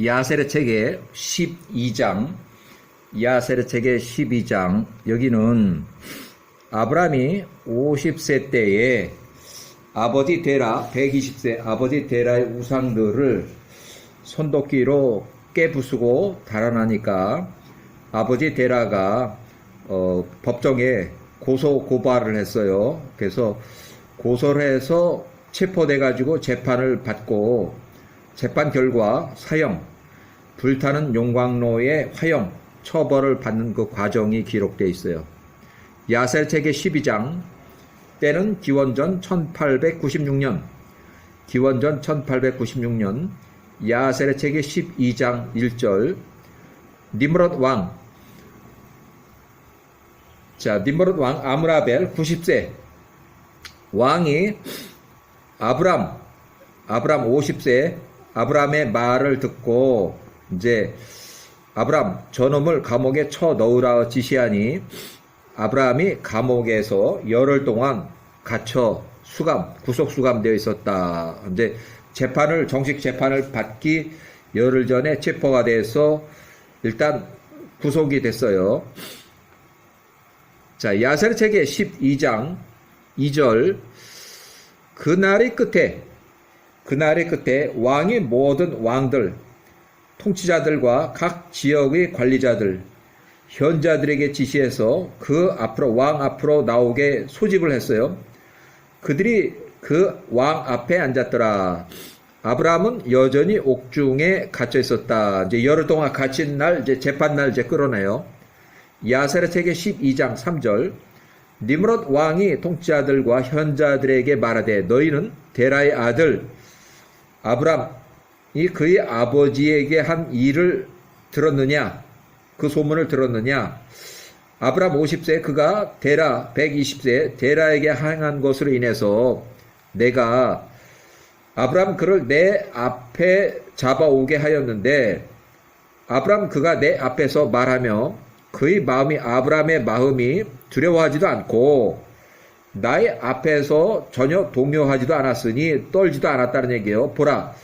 야세르 책의 12장, 야세르 책의 12장, 여기는 아브라함이 50세 때에 아버지 데라, 120세 아버지 데라의 우상들을 손도끼로 깨부수고 달아나니까 아버지 데라가 법정에 고소 고발을 했어요. 그래서 고소를 해서 체포돼 가지고 재판을 받고 재판 결과 사형, 불타는 용광로의 화형, 처벌을 받는 그 과정이 기록되어 있어요. 야세르 책의 12장, 때는 기원전 1896년, 기원전 1896년, 야세르 책의 12장 1절, 니므롯 왕, 니므롯 왕 아므라벨 90세, 왕이 아브람 50세, 아브람의 말을 듣고 이제 아브람 저놈을 감옥에 쳐 넣으라 지시하니 아브라함이 감옥에서 열흘 동안 갇혀 구속 수감되어 있었다. 이제 정식 재판을 받기 열흘 전에 체포가 돼서 일단 구속이 됐어요. 야세르 책의 12장 2절, 그날의 끝에 왕이 모든 왕들, 통치자들과 각 지역의 관리자들, 현자들에게 지시해서 왕 앞으로 나오게 소집을 했어요. 그들이 그 왕 앞에 앉았더라. 아브라함은 여전히 옥중에 갇혀 있었다. 이제 열흘 동안 갇힌 날, 재판 날 끌어내요. 야세르 책의 12장 3절, 니므롯 왕이 통치자들과 현자들에게 말하되 너희는 데라의 아들 아브람이 그의 아버지에게 한 일을 들었느냐? 그 소문을 들었느냐? 아브람 50세 그가 데라 120세 데라에게 행한 것으로 인해서 내가 아브람 그를 내 앞에 잡아오게 하였는데 아브람 그가 내 앞에서 말하며 그의 마음이 아브람의 마음이 두려워하지도 않고 나의 앞에서 전혀 동요하지도 않았으니 떨지도 않았다는 얘기예요. 보라,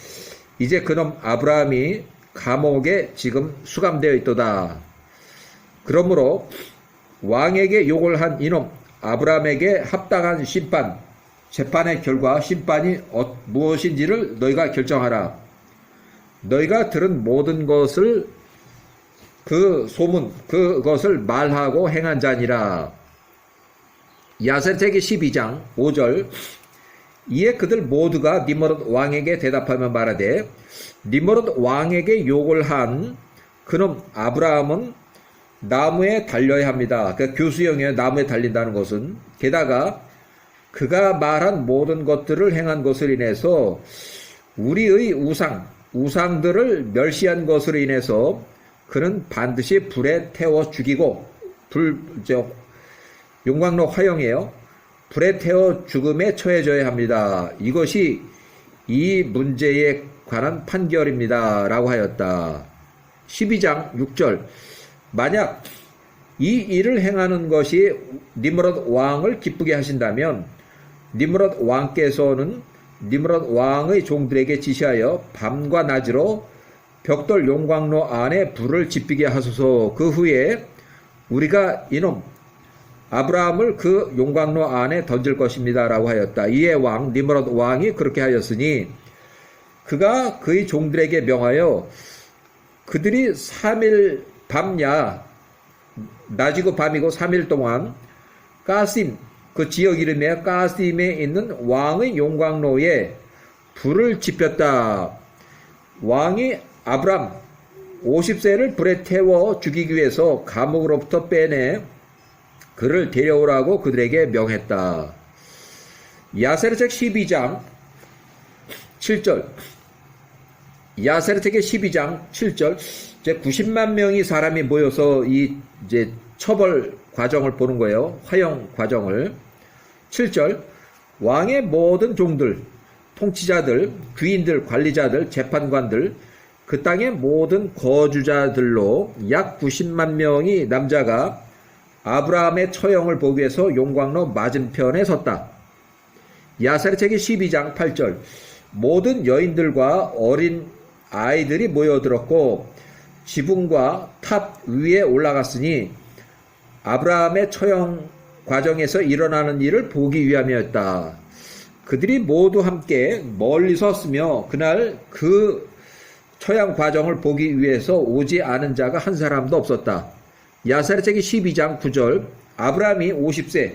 이제 그놈 아브라함이 감옥에 지금 수감되어 있도다. 그러므로 왕에게 욕을 한 이놈 아브라함에게 합당한 심판, 재판의 결과 심판이 무엇인지를 너희가 결정하라. 너희가 들은 모든 것을 그 소문, 그것을 말하고 행한 자니라. 야세르 책의 12장 5절, 이에 그들 모두가 니므롯 왕에게 대답하며 말하되 니므롯 왕에게 욕을 한 그놈 아브라함은 나무에 달려야 합니다. 그 교수형이에요. 나무에 달린다는 것은. 게다가 그가 말한 모든 것들을 행한 것을 인해서 우리의 우상들을 멸시한 것으로 인해서 그는 반드시 불에 태워 죽이고 용광로 화형이에요. 불에 태워 죽음에 처해져야 합니다. 이것이 이 문제에 관한 판결입니다. 라고 하였다. 12장 6절, 만약 이 일을 행하는 것이 니므롯 왕을 기쁘게 하신다면 니므롯 왕께서는 니므롯 왕의 종들에게 지시하여 밤과 낮으로 벽돌 용광로 안에 불을 지피게 하소서. 그 후에 우리가 이놈 아브라함을 그 용광로 안에 던질 것입니다. 라고 하였다. 이에 니므롯 왕이 그렇게 하였으니 그가 그의 종들에게 명하여 그들이 3일 밤야, 낮이고 밤이고 3일 동안 가심, 그 지역 이름에 가심에 있는 왕의 용광로에 불을 지폈다. 왕이 아브람 50세를 불에 태워 죽이기 위해서 감옥으로부터 빼내 그를 데려오라고 그들에게 명했다. 야세르 책 12장 7절, 야세르 책의 12장 7절, 이제 90만 명의 사람이 모여서 이제 처벌 과정을 보는 거예요. 화형 과정을. 7절, 왕의 모든 종들, 통치자들, 귀인들, 관리자들, 재판관들, 그 땅의 모든 거주자들로 약 90만 명의 남자가 아브라함의 처형을 보기 위해서 용광로 맞은편에 섰다. 야세르 책의 12장 8절, 모든 여인들과 어린 아이들이 모여들었고 지붕과 탑 위에 올라갔으니 아브라함의 처형 과정에서 일어나는 일을 보기 위함이었다. 그들이 모두 함께 멀리 섰으며 그날 그 처형 과정을 보기 위해서 오지 않은 자가 한 사람도 없었다. 야사렛기 12장 9절. 아브라함이 50세,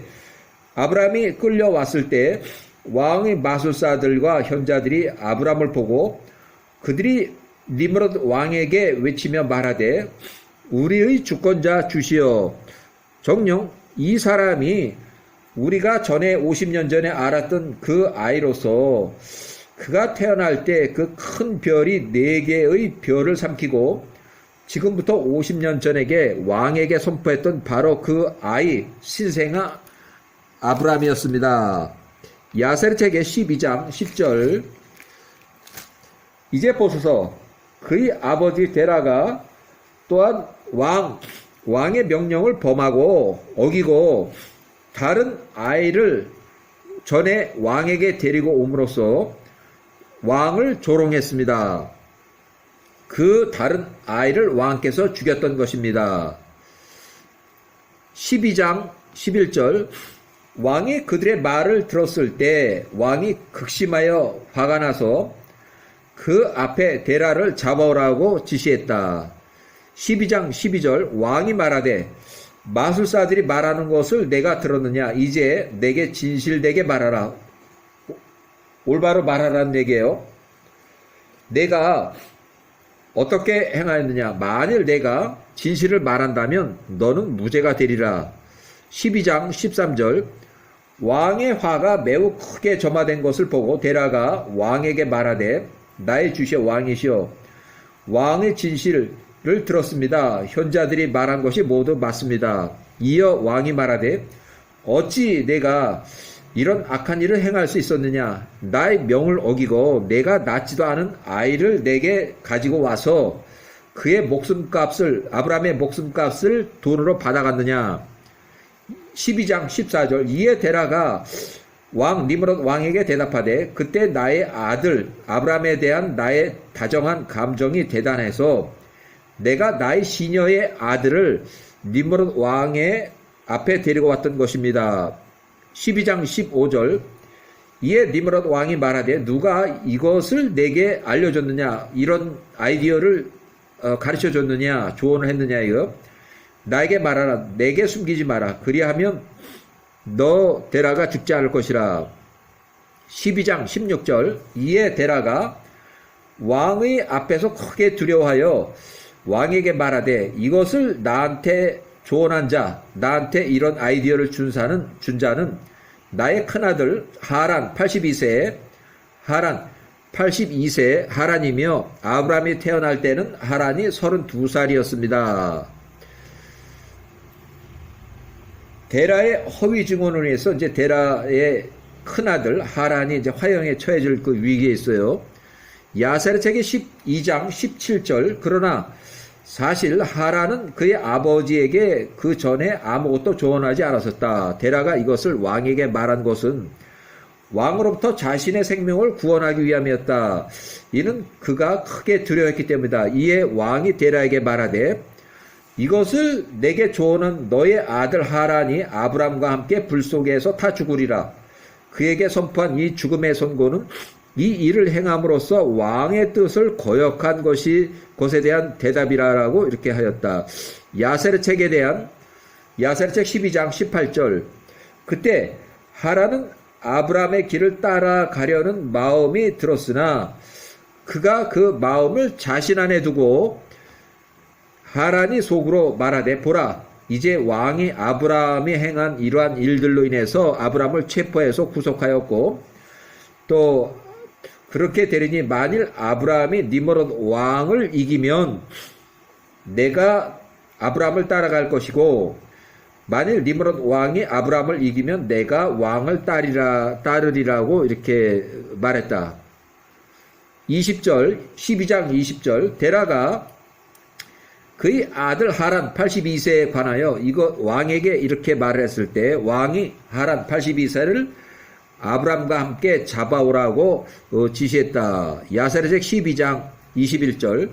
아브라함이 끌려왔을 때 왕의 마술사들과 현자들이 아브라함을 보고 그들이 니므롯 왕에게 외치며 말하되 우리의 주권자 주시어 정녕 이 사람이 우리가 전에 50년 전에 알았던 그 아이로서 그가 태어날 때 그 큰 별이 4개의 별을 삼키고 지금부터 50년 전에게 왕에게 선포했던 바로 그 아이 신생아 아브라함이었습니다. 야세르책의 12장 10절. 이제 보소서 그의 아버지 데라가 또한 왕의 명령을 범하고 어기고 다른 아이를 전에 왕에게 데리고 옴으로써 왕을 조롱했습니다. 그 다른 아이를 왕께서 죽였던 것입니다. 12장 11절. 왕이 그들의 말을 들었을 때 왕이 극심하여 화가 나서 그 앞에 데라를 잡아오라고 지시했다. 12장 12절. 왕이 말하되 마술사들이 말하는 것을 내가 들었느냐? 이제 내게 진실되게 말하라. 올바로 말하라는 얘기예요. 내가 어떻게 행하였느냐? 만일 내가 진실을 말한다면 너는 무죄가 되리라. 12장 13절. 왕의 화가 매우 크게 점화된 것을 보고 데라가 왕에게 말하되 나의 주시오 왕이시오 왕의 진실을 들었습니다. 현자들이 말한 것이 모두 맞습니다. 이어 왕이 말하되 어찌 내가 이런 악한 일을 행할 수 있었느냐? 나의 명을 어기고 내가 낳지도 않은 아이를 내게 가지고 와서 그의 목숨값을 아브라함의 목숨값을 돈으로 받아갔느냐? 12장 14절. 이에 데라가 왕 니므롯 왕에게 대답하되 그때 나의 아들 아브라함에 대한 나의 다정한 감정이 대단해서 내가 나의 시녀의 아들을 니므롯 왕의 앞에 데리고 왔던 것입니다. 12장 15절. 이에 니므롯 왕이 말하되 누가 이것을 내게 알려줬느냐? 이런 아이디어를 가르쳐줬느냐? 조언을 했느냐? 이거 나에게 말하라. 내게 숨기지 마라. 그리하면 너 데라가 죽지 않을 것이라. 12장 16절. 이에 데라가 왕의 앞에서 크게 두려워하여 왕에게 말하되 이것을 나한테 조언한 자, 나한테 이런 아이디어를 준 자는 나의 큰아들 하란 82세 하란이며 아브라함이 태어날 때는 하란이 32살이었습니다. 데라의 허위 증언으로 해서 이제 데라의 큰아들 하란이 이제 화형에 처해질 그 위기에 있어요. 야세르책의 12장 17절. 그러나 사실 하란은 그의 아버지에게 그 전에 아무것도 조언하지 않았었다. 데라가 이것을 왕에게 말한 것은 왕으로부터 자신의 생명을 구원하기 위함이었다. 이는 그가 크게 두려워했기 때문이다. 이에 왕이 데라에게 말하되 이것을 내게 조언한 너의 아들 하란이 아브람과 함께 불 속에서 타 죽으리라. 그에게 선포한 이 죽음의 선고는 이 일을 행함으로써 왕의 뜻을 거역한 것에 대한 대답이라고 이렇게 하였다. 야세르책 12장 18절. 그때 하란은 아브람의 길을 따라가려는 마음이 들었으나 그가 그 마음을 자신 안에 두고 하란이 속으로 말하되 보라 이제 왕이 아브람이 행한 이러한 일들로 인해서 아브람을 체포해서 구속하였고 또 그렇게 되리니 만일 아브라함이 니므롯 왕을 이기면 내가 아브라함을 따라갈 것이고 만일 니므롯 왕이 아브라함을 이기면 내가 왕을 따르리라고 이렇게 말했다. 20절 12장 20절. 데라가 그의 아들 하란 82세에 관하여 이거 왕에게 이렇게 말을 했을 때 왕이 하란 82세를 아브람과 함께 잡아오라고 지시했다. 야세르책 12장 21절.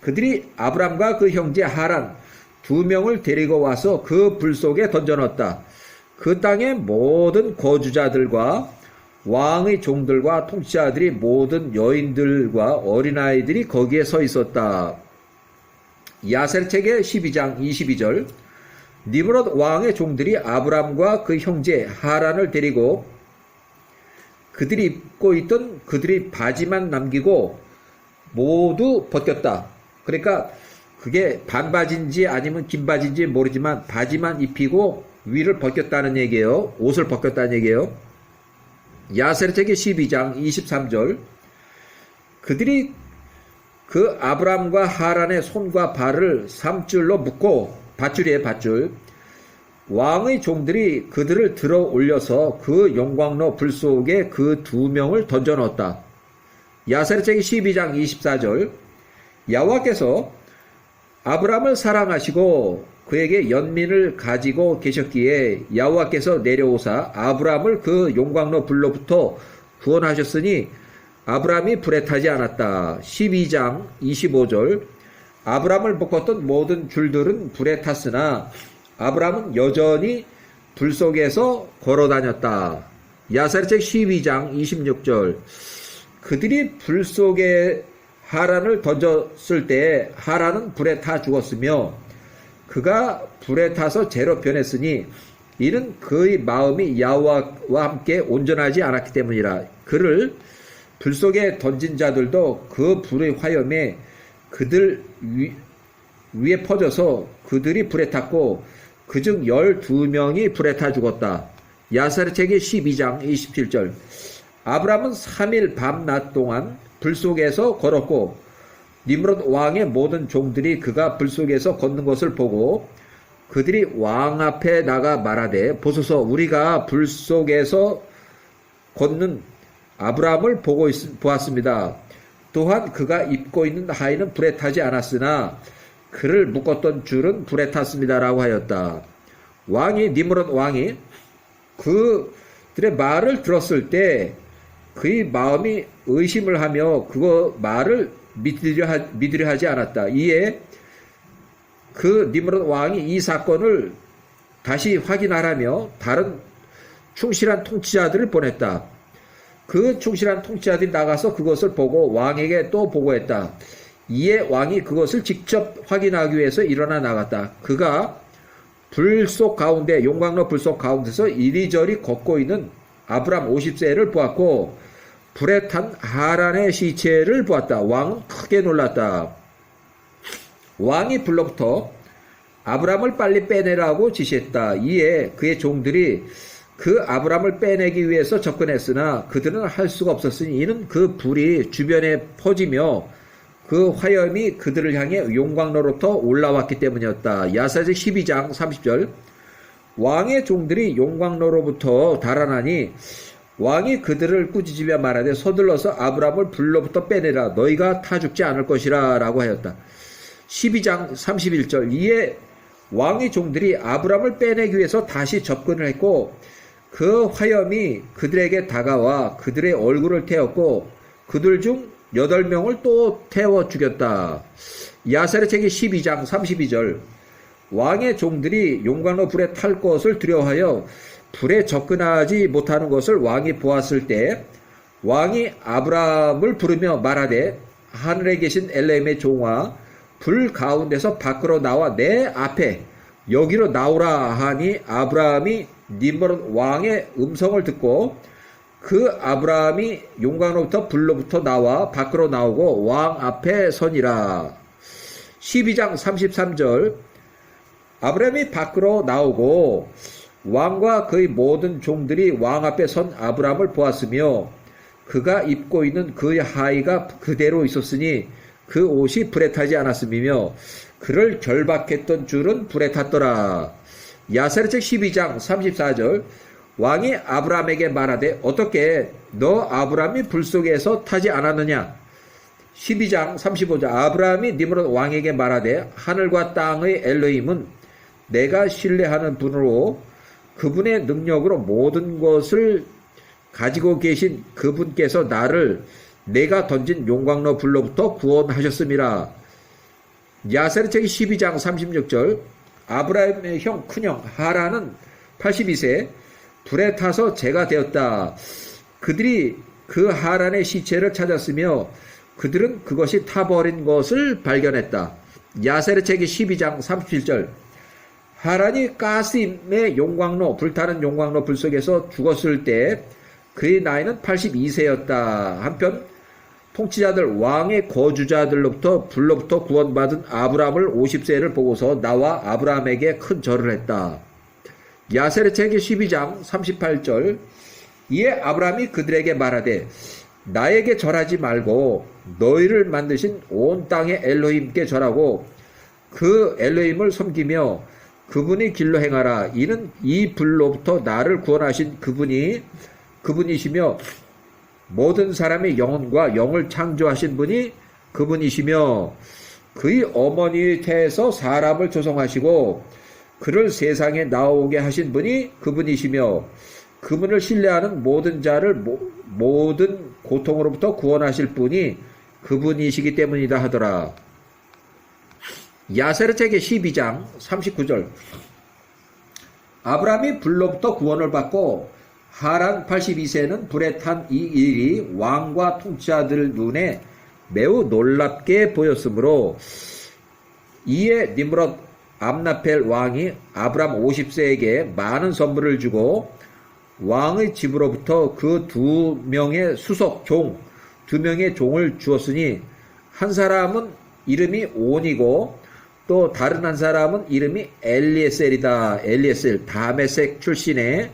그들이 아브람과 그 형제 하란 두 명을 데리고 와서 그 불 속에 던져넣었다. 그 땅의 모든 거주자들과 왕의 종들과 통치자들이 모든 여인들과 어린아이들이 거기에 서 있었다. 야셀 책의 12장 22절. 니므롯 왕의 종들이 아브람과 그 형제 하란을 데리고 그들이 입고 있던 그들이 바지만 남기고 모두 벗겼다. 그러니까 그게 반바지인지 아니면 긴 바지인지 모르지만 바지만 입히고 위를 벗겼다는 얘기예요. 옷을 벗겼다는 얘기예요. 야셀 책의 12장 23절. 그들이 그 아브람과 하란의 손과 발을 3줄로 묶고 밧줄이에요, 밧줄. 왕의 종들이 그들을 들어 올려서 그 용광로 불 속에 그 두 명을 던져 넣었다. 야셀 책의 12장 24절. 여호와께서 아브람을 사랑하시고 그에게 연민을 가지고 계셨기에 여호와께서 내려오사 아브람을 그 용광로 불로부터 구원하셨으니 아브람이 불에 타지 않았다. 12장 25절. 아브람을 묶었던 모든 줄들은 불에 탔으나 아브람은 여전히 불 속에서 걸어 다녔다. 야살책 12장 26절. 그들이 불 속에 하란을 던졌을 때 하란은 불에 타 죽었으며 그가 불에 타서 재로 변했으니 이는 그의 마음이 여호와와 함께 온전하지 않았기 때문이라. 그를 불 속에 던진 자들도 그 불의 화염에 그들 위에 퍼져서 그들이 불에 탔고 그중 12명이 불에 타 죽었다. 야사르책의 12장 27절. 아브람은 3일 밤낮 동안 불 속에서 걸었고 니므롯 왕의 모든 종들이 그가 불 속에서 걷는 것을 보고 그들이 왕 앞에 나가 말하되 보소서 우리가 불 속에서 걷는 아브람을 보았습니다. 또한 그가 입고 있는 하의는 불에 타지 않았으나 그를 묶었던 줄은 불에 탔습니다라고 하였다. 니므롯 왕이 그들의 말을 들었을 때 그의 마음이 의심을 하며 그거 말을 믿으려 하지 않았다. 이에 그 니므롯 왕이 이 사건을 다시 확인하라며 다른 충실한 통치자들을 보냈다. 그 충실한 통치자들이 나가서 그것을 보고 왕에게 또 보고했다. 이에 왕이 그것을 직접 확인하기 위해서 일어나 나갔다. 그가 불 속 가운데 용광로 불 속 가운데서 이리저리 걷고 있는 아브람 50세를 보았고 불에 탄 하란의 시체를 보았다. 왕은 크게 놀랐다. 왕이 불로부터 아브람을 빨리 빼내라고 지시했다. 이에 그의 종들이 그 아브람을 빼내기 위해서 접근했으나 그들은 할 수가 없었으니 이는 그 불이 주변에 퍼지며 그 화염이 그들을 향해 용광로로부터 올라왔기 때문이었다. 야사적 12장 30절. 왕의 종들이 용광로로부터 달아나니 왕이 그들을 꾸짖으며 말하되 서둘러서 아브람을 불로부터 빼내라. 너희가 타 죽지 않을 것이라 라고 하였다. 12장 31절. 이에 왕의 종들이 아브람을 빼내기 위해서 다시 접근을 했고 그 화염이 그들에게 다가와 그들의 얼굴을 태웠고 그들 중 8명을 또 태워 죽였다. 야살의 책이 12장 32절. 왕의 종들이 용광로 불에 탈 것을 두려워하여 불에 접근하지 못하는 것을 왕이 보았을 때 왕이 아브람을 부르며 말하되 하늘에 계신 엘레임의 종아 불 가운데서 밖으로 나와 내 앞에 여기로 나오라 하니 아브람이 니므롯 왕의 음성을 듣고 그 아브람이 용광로부터 불로부터 나와 밖으로 나오고 왕 앞에 서니라. 12장 33절. 아브람이 밖으로 나오고 왕과 그의 모든 종들이 왕 앞에 선 아브람을 보았으며 그가 입고 있는 그의 하의가 그대로 있었으니 그 옷이 불에 타지 않았음이며 그를 결박했던 줄은 불에 탔더라. 야사르책 12장 34절. 왕이 아브람에게 말하되 어떻게 너 아브람이 불 속에서 타지 않았느냐. 12장 35절. 아브람이 니므롯 왕에게 말하되 하늘과 땅의 엘로힘은 내가 신뢰하는 분으로 그분의 능력으로 모든 것을 가지고 계신 그분께서 나를 내가 던진 용광로 불로부터 구원하셨음이라. 야세르 책이 12장 36절. 아브라함의 형 큰형 하란은 82세 불에 타서 재가 되었다. 그들이 그 하란의 시체를 찾았으며 그들은 그것이 타버린 것을 발견했다. 야세르 책이 12장 37절. 하란이 가스임의 용광로, 불타는 용광로 불 속에서 죽었을 때 그의 나이는 82세였다. 한편 통치자들 왕의 거주자들로부터 불로부터 구원받은 아브라함을 50세를 보고서 나와 아브라함에게 큰 절을 했다. 야세르 책의 12장 38절. 이에 아브라함이 그들에게 말하되 나에게 절하지 말고 너희를 만드신 온 땅의 엘로힘께 절하고 그 엘로힘을 섬기며 그분이 길로 행하라. 이는 이 불로부터 나를 구원하신 그분이시며 모든 사람의 영혼과 영을 창조하신 분이 그분이시며 그의 어머니의 태에서 사람을 조성하시고 그를 세상에 나오게 하신 분이 그분이시며 그분을 신뢰하는 모든 자를 모든 고통으로부터 구원하실 분이 그분이시기 때문이다 하더라. 야세르 책의 12장 39절. 아브라함이 불로부터 구원을 받고 하란 82세는 불에 탄 이 일이 왕과 통치자들 눈에 매우 놀랍게 보였으므로 이에 니므롯 암나펠 왕이 아브라함 50세에게 많은 선물을 주고 왕의 집으로부터 그 2명의 수석 종 2명의 종을 주었으니 한 사람은 이름이 온이고 또 다른 한 사람은 이름이 엘리에셀이다. 엘리에셀 다메섹 출신의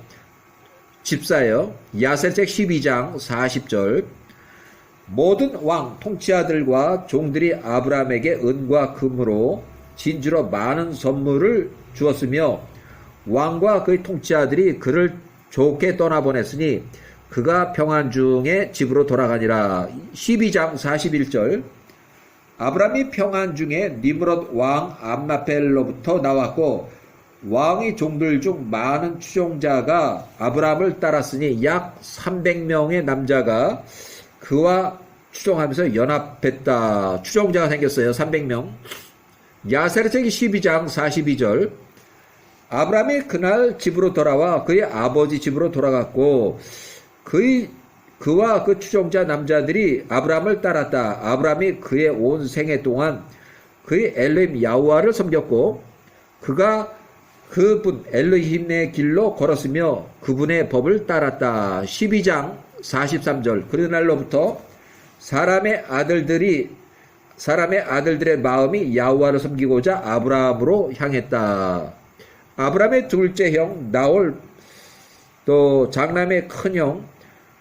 집사여. 야세르 책 12장 40절. 모든 왕 통치자들과 종들이 아브라함에게 은과 금으로 진주로 많은 선물을 주었으며 왕과 그의 통치자들이 그를 좋게 떠나보냈으니 그가 평안 중에 집으로 돌아가니라. 12장 41절. 아브라함이 평안 중에 니므롯 왕 암나펠로부터 나왔고 왕의 종들 중 많은 추종자가 아브라함을 따랐으니 약 300명의 남자가 그와 추종하면서 연합했다. 추종자가 생겼어요. 300명. 야세르 책이 12장 42절. 아브라함이 그날 집으로 돌아와 그의 아버지 집으로 돌아갔고 그와 그 추종자 남자들이 아브라함을 따랐다. 아브라함이 그의 온 생애 동안 그의 엘로힘 야후와를 섬겼고 그가 그분 엘로힘의 길로 걸었으며 그분의 법을 따랐다. 12장 43절. 그날로부터 사람의 아들들의 마음이 야후와를 섬기고자 아브라함으로 향했다. 아브라함의 둘째 형 나홀 또 장남의 큰형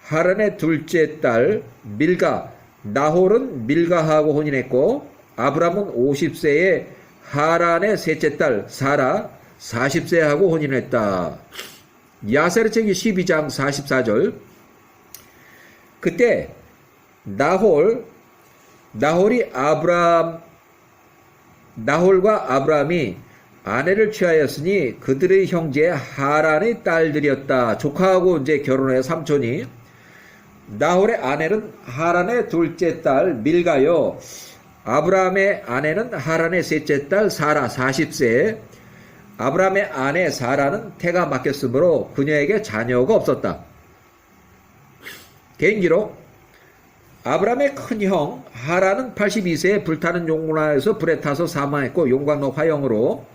하란의 둘째 딸 밀가. 나홀은 밀가하고 혼인했고 아브라함은 50세에 하란의 셋째 딸 사라 40세하고 혼인했다. 야세르 책이 12장 44절. 그때 나홀과 아브라함이 아내를 취하였으니 그들의 형제 하란의 딸들이었다. 조카하고 이제 결혼해요. 삼촌이. 나홀의 아내는 하란의 둘째 딸 밀가요. 아브라함의 아내는 하란의 셋째 딸 사라 40세. 아브라함의 아내 사라는 태가 막혔으므로 그녀에게 자녀가 없었다. 개인기록. 아브라함의 큰형 하란은 82세에 불타는 용광로에서 불에 타서 사망했고 용광로 화형으로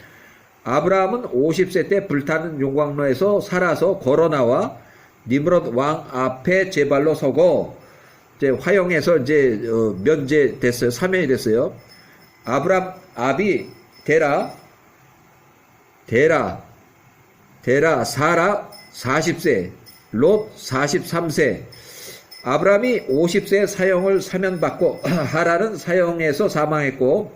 아브라함은 50세 때 불타는 용광로에서 살아서 걸어나와 니므롯 왕 앞에 제 발로 서고 이제 화형에서 이제 면제됐어요. 사면이 됐어요. 아브라함 아비 데라 사라 40세 롯 43세. 아브라함이 50세 사형을 사면받고 하란은 사형에서 사망했고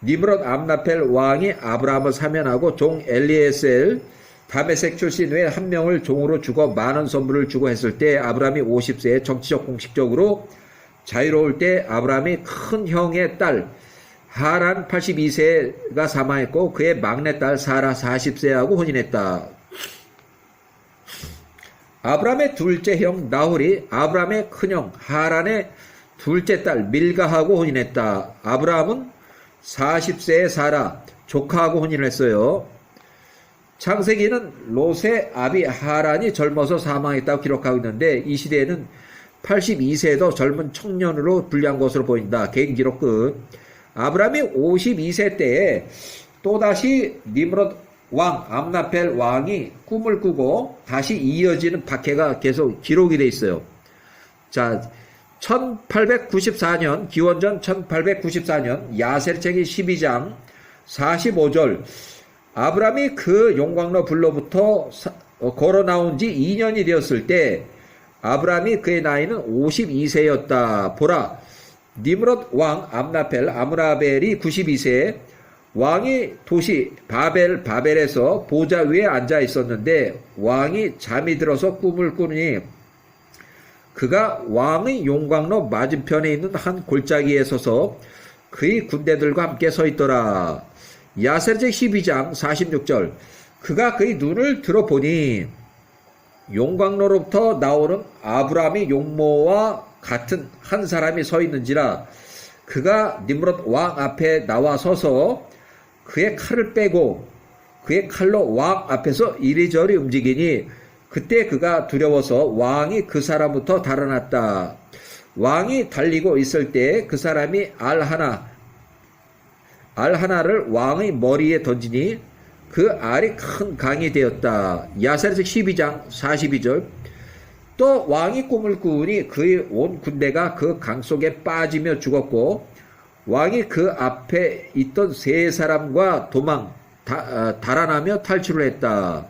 니므롯 암나펠 왕이 아브라함을 사면하고 종 엘리에셀 다메섹 출신 외 한 명을 종으로 주고 많은 선물을 주고 했을 때 아브라함이 50세에 정치적 공식적으로 자유로울 때 아브라함이 큰 형의 딸 하란 82세가 사망했고 그의 막내 딸 사라 40세하고 혼인했다. 아브라함의 둘째 형 나홀이 아브라함의 큰형 하란의 둘째 딸 밀가하고 혼인했다. 아브라함은 40세에 사라 조카하고 혼인을 했어요. 창세기는 롯의 아비 하란이 젊어서 사망했다고 기록하고 있는데 이 시대에는 82세도 젊은 청년으로 불리한 것으로 보인다. 개인 기록 끝. 아브라함이 52세 때에 또다시 니므롯 왕, 암라펠 왕이 꿈을 꾸고 다시 이어지는 박해가 계속 기록이 돼 있어요. 자, 1894년, 기원전 1894년 야셀책기 12장 45절 아브라함이 그 용광로 불로부터 걸어 나온 지 2년이 되었을 때 아브라함이 그의 나이는 52세였다. 보라, 니므롯 왕 암라펠 아므라벨이 92세, 왕이 도시 바벨에서 보좌 위에 앉아 있었는데 왕이 잠이 들어서 꿈을 꾸니 그가 왕의 용광로 맞은편에 있는 한 골짜기에 서서 그의 군대들과 함께 서 있더라. 야셀책 12장 46절 그가 그의 눈을 들어보니 용광로로부터 나오는 아브라함의 용모와 같은 한 사람이 서 있는지라. 그가 니므롯 왕 앞에 나와 서서 그의 칼을 빼고 그의 칼로 왕 앞에서 이리저리 움직이니 그때 그가 두려워서 왕이 그 사람부터 달아났다. 왕이 달리고 있을 때 그 사람이 알하나를 왕의 머리에 던지니 그 알이 큰 강이 되었다. 야셀책 12장 42절 또 왕이 꿈을 꾸니 그의 온 군대가 그 강 속에 빠지며 죽었고 왕이 그 앞에 있던 세 사람과 달아나며 탈출을 했다.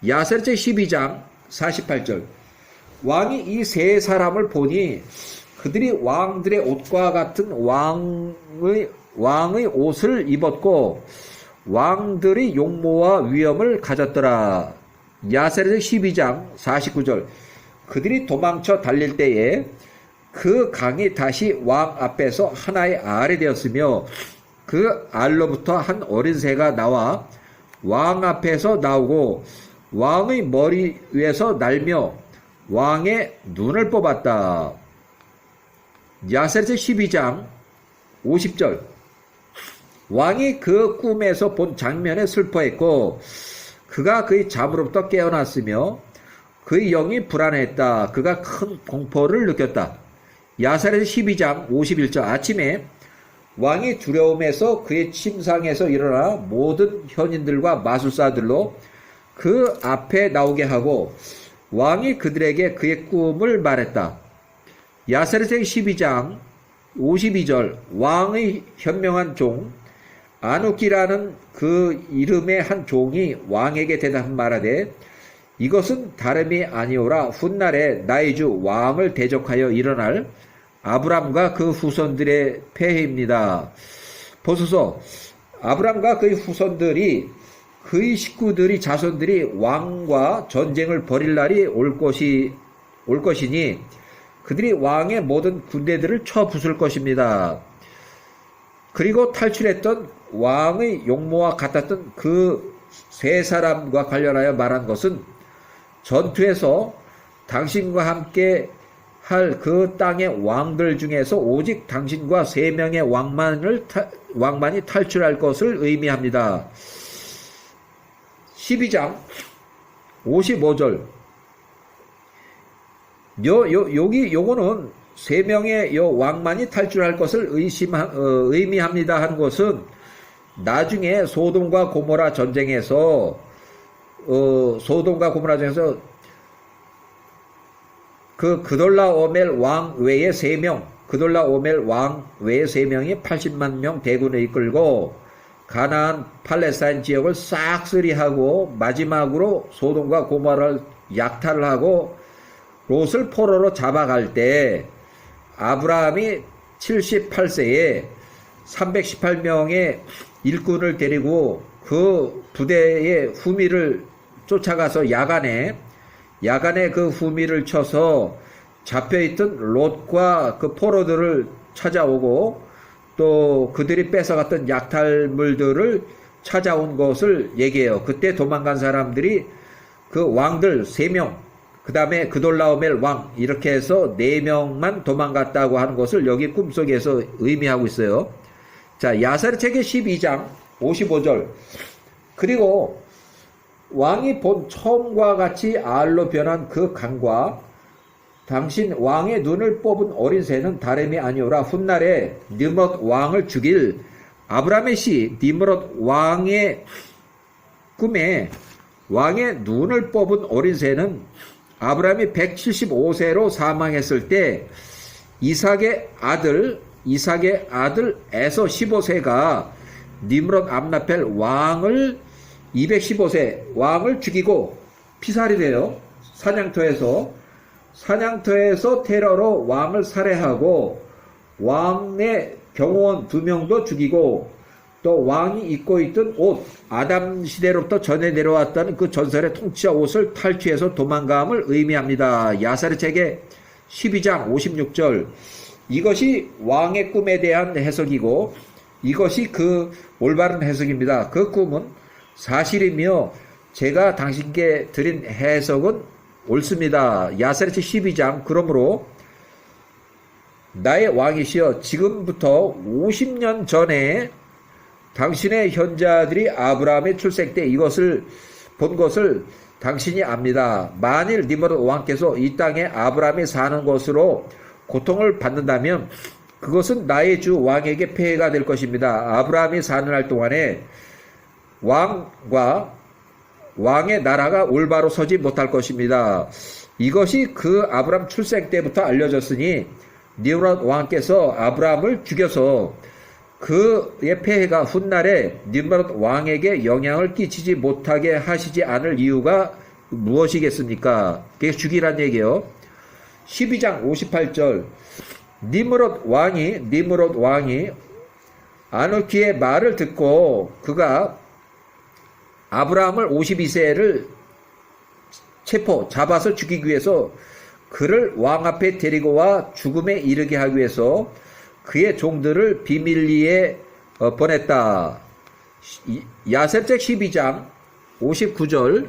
야셀책 12장 48절 왕이 이 세 사람을 보니 그들이 왕들의 옷과 같은 왕의 옷을 입었고 왕들의 용모와 위엄을 가졌더라. 야셀책 12장 49절 그들이 도망쳐 달릴 때에 그 강이 다시 왕 앞에서 하나의 알이 되었으며 그 알로부터 한 어린 새가 나와 왕 앞에서 나오고 왕의 머리 위에서 날며 왕의 눈을 뽑았다. 야셀책 12장 50절 왕이 그 꿈에서 본 장면에 슬퍼했고 그가 그의 잠으로부터 깨어났으며 그의 영이 불안했다. 그가 큰 공포를 느꼈다. 야셀책 12장 51절 아침에 왕이 두려움에서 그의 침상에서 일어나 모든 현인들과 마술사들로 그 앞에 나오게 하고 왕이 그들에게 그의 꿈을 말했다. 야셀책 12장 52절 왕의 현명한 종 아누키라는 그 이름의 한 종이 왕에게 대답한 말하되 이것은 다름이 아니오라 훗날에 나의 주 왕을 대적하여 일어날 아브람과 그 후손들의 폐해입니다. 보소서 아브람과 그의 후손들이 그의 식구들이 자손들이 왕과 전쟁을 벌일 날이 올 것이니 그들이 왕의 모든 군대들을 쳐 부술 것입니다. 그리고 탈출했던 왕의 용모와 같았던 그 세 사람과 관련하여 말한 것은 전투에서 당신과 함께 할 그 땅의 왕들 중에서 오직 당신과 3명의 왕만이 탈출할 것을 의미합니다. 12장 55절 요거는 3명의 요 왕만이 탈출할 것을 의미합니다 하는 것은 나중에 소돔과 고모라 전쟁에서 그 그돌라오멜 왕 외에 3명, 그돌라오멜 왕 외에 3명이 80만 명 대군을 이끌고 가나안 팔레스타인 지역을 싹쓸이하고 마지막으로 소돔과 고모라를 약탈을 하고 롯을 포로로 잡아갈 때 아브라함이 78세에 318명의 일꾼을 데리고 그 부대의 후미를 쫓아가서 야간에 그 후미를 쳐서 잡혀있던 롯과 그 포로들을 찾아오고 또 그들이 뺏어갔던 약탈물들을 찾아온 것을 얘기해요. 그때 도망간 사람들이 그 왕들 3명, 그 다음에 그돌라오멜 왕, 이렇게 해서 4명만 도망갔다고 하는 것을 여기 꿈속에서 의미하고 있어요. 자, 야사르 책의 12장 55절. 그리고 왕이 본 처음과 같이 알로 변한 그 강과 당신 왕의 눈을 뽑은 어린 새는 다름이 아니오라. 훗날에 느므롯 왕을 죽일 아브라함의 시 느므롯 왕의 꿈에 왕의 눈을 뽑은 어린 새는 아브라함이 175세로 사망했을 때 이삭의 아들 에서 15세가 느므롯 암라펠 왕을 215세 왕을 죽이고 피살이래요. 사냥터에서 테러로 왕을 살해하고 왕의 경호원 2명도 죽이고 또 왕이 입고 있던 옷, 아담 시대로부터 전해 내려왔다는 그 전설의 통치자 옷을 탈취해서 도망감을 의미합니다. 야사르 책의 12장 56절. 이것이 왕의 꿈에 대한 해석이고 이것이 그 올바른 해석입니다. 그 꿈은 사실이며 제가 당신께 드린 해석은 옳습니다. 야사르 책 12장. 그러므로 나의 왕이시여 지금부터 50년 전에 당신의 현자들이 아브라함의 출생 때 이것을 본 것을 당신이 압니다. 만일 느므롯 왕께서 이 땅에 아브라함이 사는 것으로 고통을 받는다면 그것은 나의 주 왕에게 폐해가 될 것입니다. 아브라함이 사는 날 동안에 왕의 나라가 올바로 서지 못할 것입니다. 이것이 그 아브라함 출생 때부터 알려졌으니 느므롯 왕께서 아브라함을 죽여서 그의 폐해가 훗날에 느므롯 왕에게 영향을 끼치지 못하게 하시지 않을 이유가 무엇이겠습니까? 그게 죽이란 얘기예요. 12장 58절. 느므롯 왕이 아누키의 말을 듣고 그가 아브라함을 52세를 잡아서 죽이기 위해서 그를 왕 앞에 데리고 와 죽음에 이르게 하기 위해서 그의 종들을 비밀리에 보냈다. 야사르 책 12장 59절.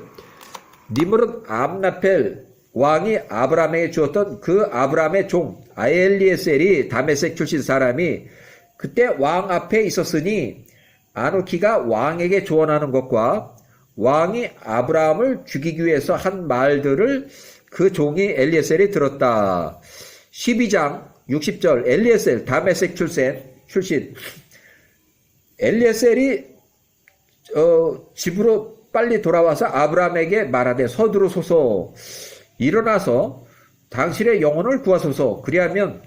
느므롯 암라펠 왕이 아브라함에게 주었던 그 아브라함의 종 아엘리에셀이 다메섹 출신 사람이 그때 왕 앞에 있었으니 아누키가 왕에게 조언하는 것과 왕이 아브라함을 죽이기 위해서 한 말들을 그 종이 엘리에셀이 들었다. 12장 60절. 엘리에셀 다메섹 출신 엘리에셀이 집으로 빨리 돌아와서 아브라함에게 말하되 서두르소서 일어나서 당신의 영혼을 구하소서. 그리하면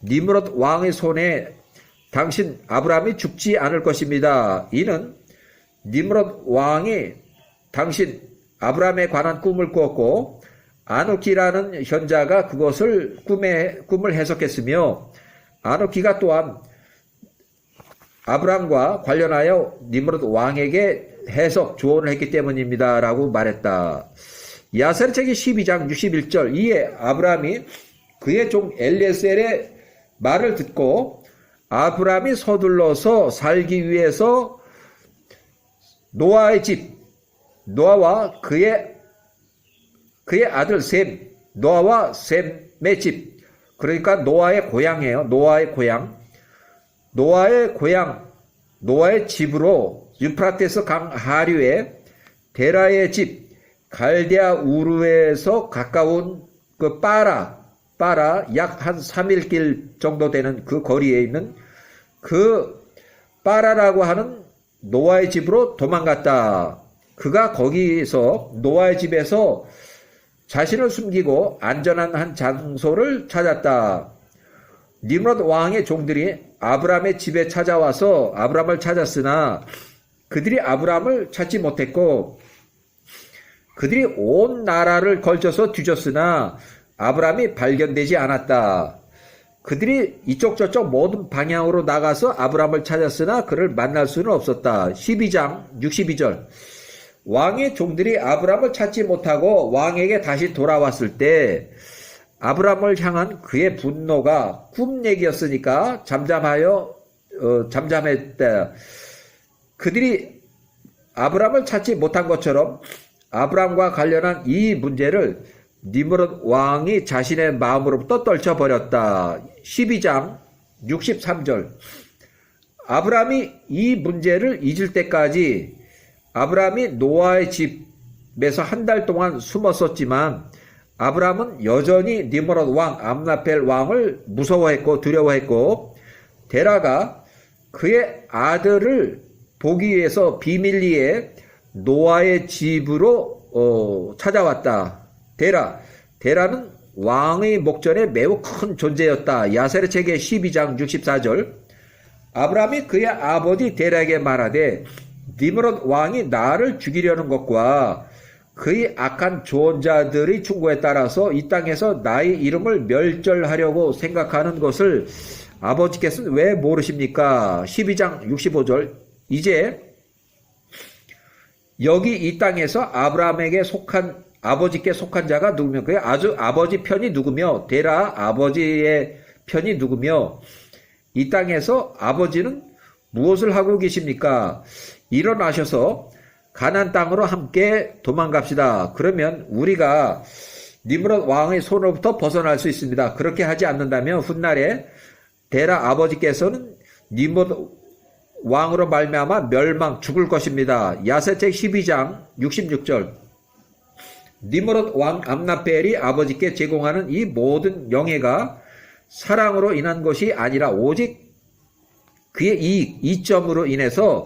느므롯 왕의 손에 당신 아브라함이 죽지 않을 것입니다. 이는 느므롯 왕이 당신 아브라함에 관한 꿈을 꾸었고 아누키라는 현자가 그것을 꿈을 해석했으며 아누키가 또한 아브라함과 관련하여 느므롯 왕에게 해석 조언을 했기 때문입니다. 라고 말했다. 야사르 책의 12장 61절. 이에 아브라함이 그의 종 엘리에셀의 말을 듣고 아브라함이 서둘러서 살기 위해서 노아와 그의 아들 노아와 셈의 집, 그러니까 노아의 고향이에요. 노아의 집으로 유프라테스 강 하류에 데라의 집, 갈대아 우르에서 가까운 그 빠라 약 한 3일길 정도 되는 그 거리에 있는 그 빠라라고 하는 노아의 집으로 도망갔다. 그가 거기서 노아의 집에서 자신을 숨기고 안전한 한 장소를 찾았다. 느므롯 왕의 종들이 아브라함의 집에 찾아와서 아브라함을 찾았으나 그들이 아브라함을 찾지 못했고 그들이 온 나라를 걸쳐서 뒤졌으나 아브라함이 발견되지 않았다. 그들이 이쪽 저쪽 모든 방향으로 나가서 아브라함을 찾았으나 그를 만날 수는 없었다. 12장 62절. 왕의 종들이 아브라함을 찾지 못하고 왕에게 다시 돌아왔을 때 아브라함을 향한 그의 분노가 꿈 얘기였으니까 잠잠했다. 그들이 아브라함을 찾지 못한 것처럼 아브라함과 관련한 이 문제를 니므롯 왕이 자신의 마음으로부터 떨쳐버렸다. 12장 63절. 아브라함이 이 문제를 잊을 때까지 아브라함이 노아의 집에서 한 달 동안 숨었었지만 아브라함은 여전히 니므롯 왕, 암라펠 왕을 무서워했고 두려워했고 데라가 그의 아들을 보기 위해서 비밀리에 노아의 집으로 찾아왔다. 데라는 왕의 목전에 매우 큰 존재였다. 야세르 책의 12장 64절. 아브라함이 그의 아버지 데라에게 말하되 니므롯 왕이 나를 죽이려는 것과 그의 악한 조언자들의 충고에 따라서 이 땅에서 나의 이름을 멸절하려고 생각하는 것을 아버지께서는 왜 모르십니까? 12장 65절. 이제 여기 이 땅에서 아브라함에게 속한 아버지께 속한 자가 누구며 그의 아버지 편이 누구며 데라 아버지의 편이 누구며 이 땅에서 아버지는 무엇을 하고 계십니까? 일어나셔서 가나안 땅으로 함께 도망갑시다. 그러면 우리가 니므롯 왕의 손으로부터 벗어날 수 있습니다. 그렇게 하지 않는다면 훗날에 데라 아버지께서는 니므롯 왕으로 말미암아 죽을 것입니다. 야세책 12장 66절. 니므롯 왕 암라펠이 아버지께 제공하는 이 모든 영예가 사랑으로 인한 것이 아니라 오직 그의 이점으로 인해서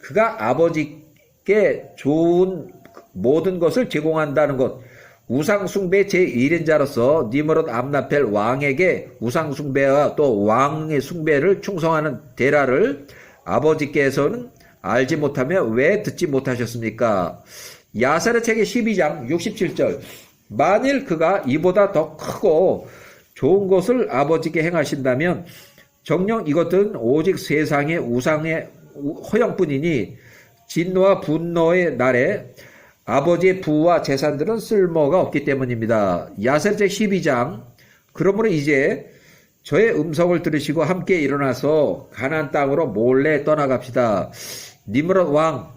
그가 아버지께 좋은 모든 것을 제공한다는 것. 우상숭배 제1인자로서 니므롯 암라펠 왕에게 우상숭배와 또 왕의 숭배를 충성하는 데라를 아버지께서는 알지 못하며 왜 듣지 못하셨습니까? 야사르 책의 12장 67절. 만일 그가 이보다 더 크고 좋은 것을 아버지께 행하신다면 정녕 이것들은 오직 세상의 우상의 허영뿐이니 진노와 분노의 날에 아버지의 부와 재산들은 쓸모가 없기 때문입니다. 야사르 책 12장. 그러므로 이제 저의 음성을 들으시고 함께 일어나서 가나안 땅으로 몰래 떠나갑시다. 니므롯 왕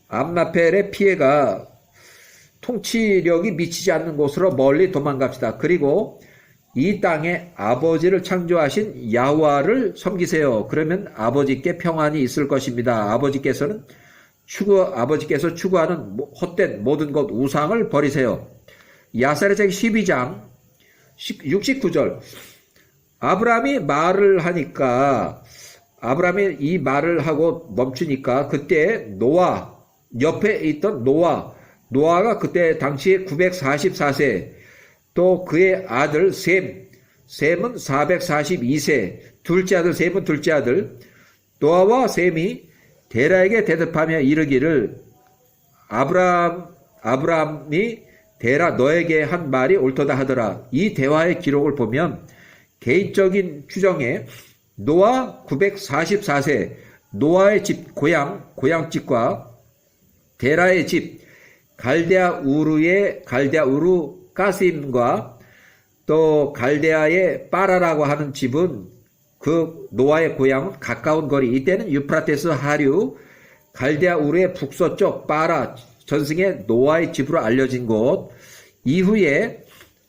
암라펠의 피해가 통치력이 미치지 않는 곳으로 멀리 도망갑시다. 그리고 이 땅에 아버지를 창조하신 야훼와를 섬기세요. 그러면 아버지께 평안이 있을 것입니다. 아버지께서 추구하는 헛된 모든 것 우상을 버리세요. 야사르책 12장 69절. 아브라함이 말을 하니까 아브라함이 이 말을 하고 멈추니까 그때 노아 옆에 있던 노아가 그때 당시에 944세 또 그의 아들 셈은 442세 둘째 아들 셈은 둘째 아들 노아와 셈이 데라에게 대답하며 이르기를 아브라함이 데라 너에게 한 말이 옳도다 하더라. 이 대화의 기록을 보면 개인적인 추정에 노아 944세 노아의 집 고향집과 데라의 집 갈대아 우루 가심과 또 갈대아의 빠라라고 하는 집은 그 노아의 고향은 가까운 거리. 이때는 유프라테스 하류 갈대아 우르의 북서쪽 빠라 전승의 노아의 집으로 알려진 곳. 이후에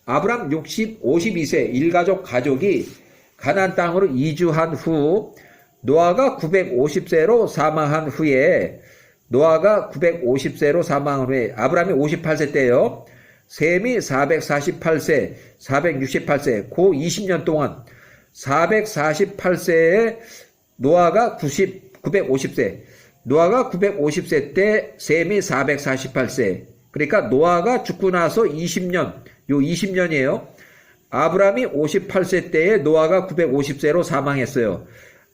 아브람 52세 가족이 가나안 땅으로 이주한 후 노아가 950세로 사망한 후에 아브람이 58세 때요. 셈이 448세, 468세, 그 20년 동안 448세에 노아가 950세, 노아가 950세 때 셈이 448세. 그러니까 노아가 죽고 나서 20년이에요. 아브람이 58세 때에 노아가 950세로 사망했어요.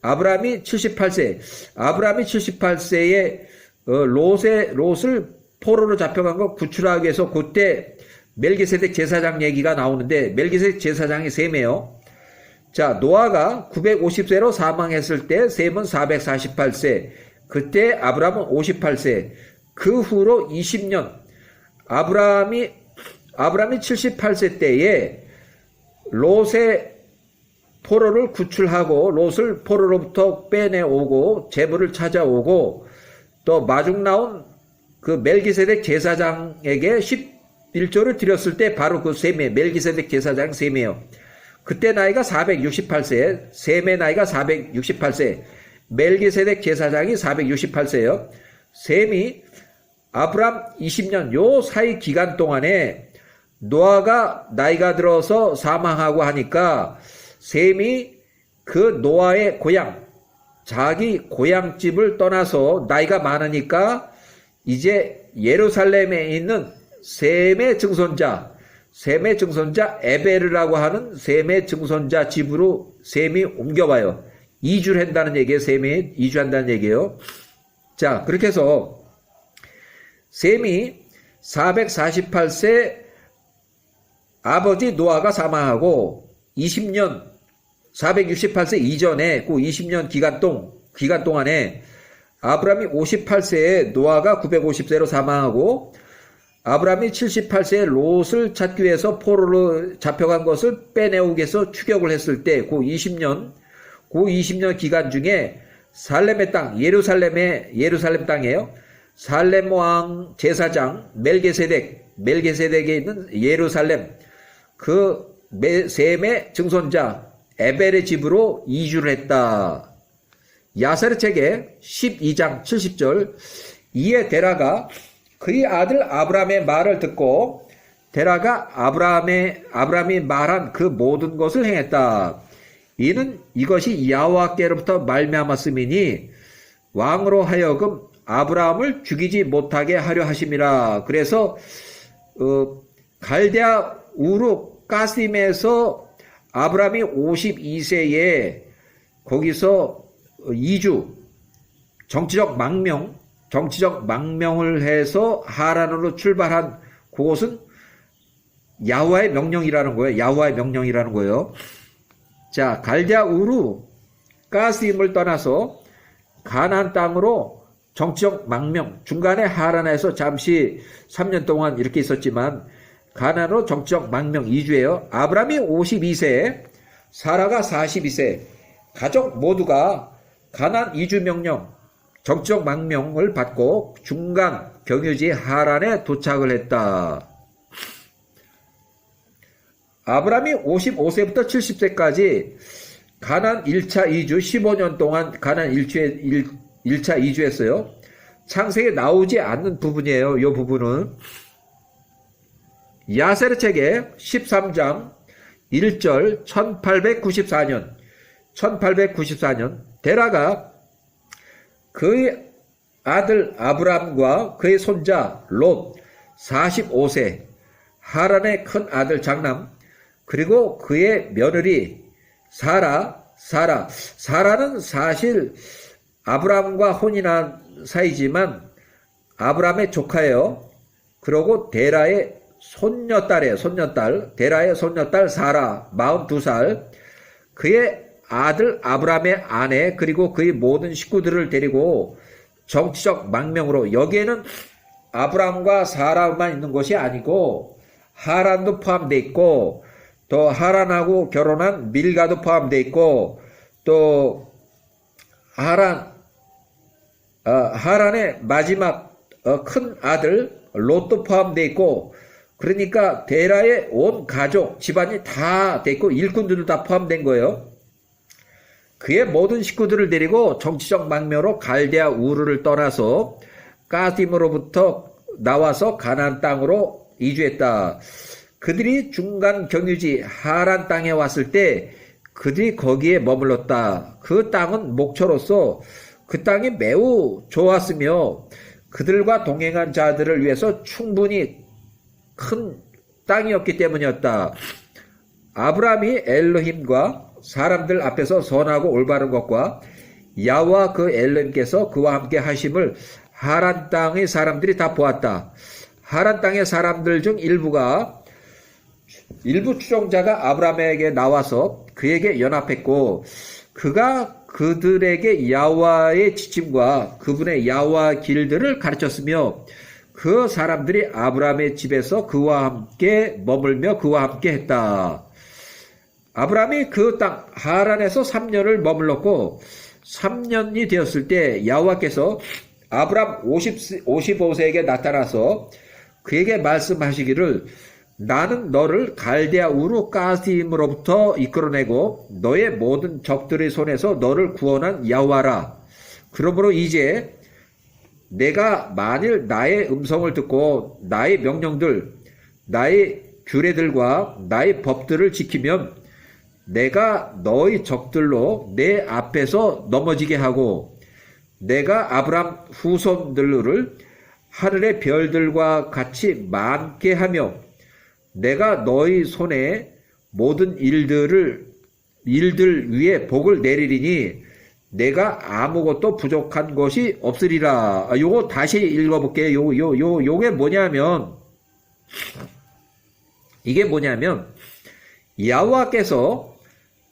아브람이 78세에 롯을 포로로 잡혀간 거 구출하기 위해서 그때 멜기세덱 제사장 얘기가 나오는데 멜기세덱 제사장이 셈이에요. 자, 노아가 950세로 사망했을 때 셈은 448세. 그때 아브람은 58세. 그 후로 20년. 아브람이 78세 때에 롯의 포로를 구출하고 롯을 포로로부터 빼내오고 재물을 찾아오고 또 마중 나온 그 멜기세덱 제사장에게 11조를 드렸을 때 바로 그 셈의 멜기세덱 제사장 셈이에요. 그때 나이가 468세, 셈의 나이가 468세, 멜기세덱 제사장이 468세예요. 셈이 아브람 20년 요 사이 기간 동안에 노아가 나이가 들어서 사망하고 하니까 셈이 그 노아의 고향, 자기 고향집을 떠나서 나이가 많으니까 이제 예루살렘에 있는 셈의 증손자 에베르라고 하는 셈의 증손자 집으로 셈이 옮겨와요. 이주를 한다는 얘기예요. 셈이 이주한다는 얘기예요. 자, 그렇게 해서 셈이 448세 아버지 노아가 사망하고 20년 468세 이전에 그 20년 기간 동안에 아브람이 58세에 노아가 950세로 사망하고 아브람이 78세에 롯을 찾기 위해서 포로로 잡혀간 것을 빼내오기 위해서 추격을 했을 때 그 20년 기간 중에 살렘의 땅, 예루살렘 땅이에요. 살렘 왕 제사장 멜기세덱에 있는 예루살렘 그 셈의 증손자 에벨의 집으로 이주를 했다. 야세르 책의 12장 70절 이에 데라가 그의 아들 아브람의 말을 듣고 데라가 아브람이 말한 그 모든 것을 행했다. 이는 이것이 야호와께로부터 말미암았음이니 왕으로 하여금 아브라함을 죽이지 못하게 하려 하심이라. 그래서 갈대아 우르 가심에서 아브라함이 52세에 거기서 이주 정치적 망명을 해서 하란으로 출발한 그곳은 야호와의 명령이라는 거예요. 자, 갈대아 우르 가스임을 떠나서 가나안 땅으로 정치적 망명, 중간에 하란에서 잠시 3년 동안 이렇게 있었지만 가나안으로 정치적 망명 이주예요. 아브라함이 52세, 사라가 42세, 가족 모두가 가나안 이주 명령, 정치적 망명을 받고 중간 경유지 하란에 도착을 했다. 아브라함이 55세부터 70세까지 가나안 1차 이주 15년 동안 가나안 1차 이주했어요. 창세기에 나오지 않는 부분이에요. 이 부분은 야세르 책의 13장 1절 1894년 데라가 그의 아들 아브람과 그의 손자 롯 45세 하란의 큰 아들 장남 그리고 그의 며느리 사라는 사실 아브람과 혼인한 사이지만 아브람의 조카예요. 그리고 데라의 데라의 손녀딸 사라 42살 그의 아들 아브람의 아내 그리고 그의 모든 식구들을 데리고 정치적 망명으로 여기에는 아브람과 사라만 있는 것이 아니고 하란도 포함되어 있고 또 하란하고 결혼한 밀가도 포함되어 있고 또 하란의 마지막 큰 아들 롯도 포함되어 있고 그러니까 데라의 온 가족 집안이 다 돼 있고 일꾼들도 다 포함된 거예요. 그의 모든 식구들을 데리고 정치적 망명으로 갈대아 우르를 떠나서 가딤으로부터 나와서 가나안 땅으로 이주했다. 그들이 중간 경유지 하란 땅에 왔을 때 그들이 거기에 머물렀다. 그 땅은 목초로서 그 땅이 매우 좋았으며 그들과 동행한 자들을 위해서 충분히 큰 땅이었기 때문이었다. 아브라함이 엘로힘과 사람들 앞에서 선하고 올바른 것과 야와 그 엘로힘께서 그와 함께 하심을 하란 땅의 사람들이 다 보았다. 하란 땅의 사람들 중 일부 추종자가 아브라함에게 나와서 그에게 연합했고 그가 그들에게 야와의 지침과 그분의 야와 길들을 가르쳤으며 그 사람들이 아브라함의 집에서 그와 함께 머물며 그와 함께 했다. 아브라함이 그 땅 하란에서 3년을 머물렀고 3년이 되었을 때 야호와께서 아브라함 55세에게 나타나서 그에게 말씀하시기를 나는 너를 갈대아 우르 가스임으로부터 이끌어내고 너의 모든 적들의 손에서 너를 구원한 여호와라. 그러므로 이제 내가 만일 나의 음성을 듣고 나의 명령들, 나의 규례들과 나의 법들을 지키면 내가 너의 적들로 내 앞에서 넘어지게 하고 내가 아브람 후손들을 하늘의 별들과 같이 많게 하며 내가 너희 손에 모든 일들 위에 복을 내리리니 내가 아무것도 부족한 것이 없으리라. 요거 다시 읽어볼게요. 요게 뭐냐면 이게 뭐냐면 여호와께서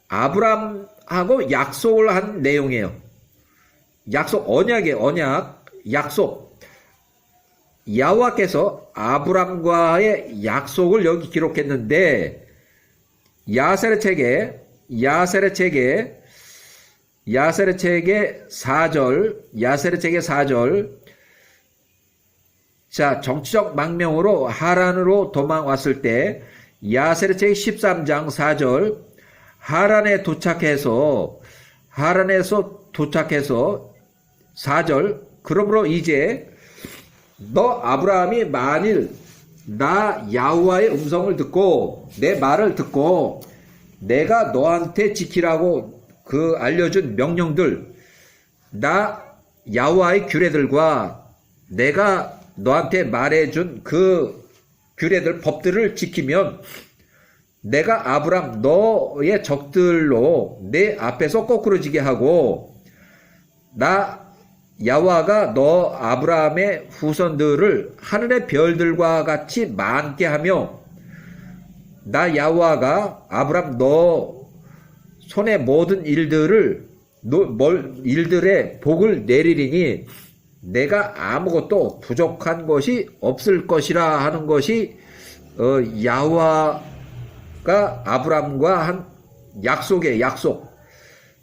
아브람하고 약속을 한 내용이에요. 약속. 여호와께서 아브람과의 약속을 여기 기록했는데 야세르 책의 4절 자, 정치적 망명으로 하란으로 도망왔을 때 야세르 책 13장 4절 하란에서 도착해서 4절 그러므로 이제 너 아브라함이 만일 나 야후와의 음성을 듣고 내 말을 듣고 내가 너한테 지키라고 그 알려준 명령들 나 야후와의 규례들과 내가 너한테 말해준 그 규례들 법들을 지키면 내가 아브람 너의 적들로 내 앞에서 거꾸러지게 하고 나 야호와가 너 아브라함의 후손들을 하늘의 별들과 같이 많게 하며 나 야호와가 아브람 너 손의 모든 일들의 복을 내리리니 내가 아무것도 부족한 것이 없을 것이라 하는 것이 야호와가 아브람과 한 약속의 약속.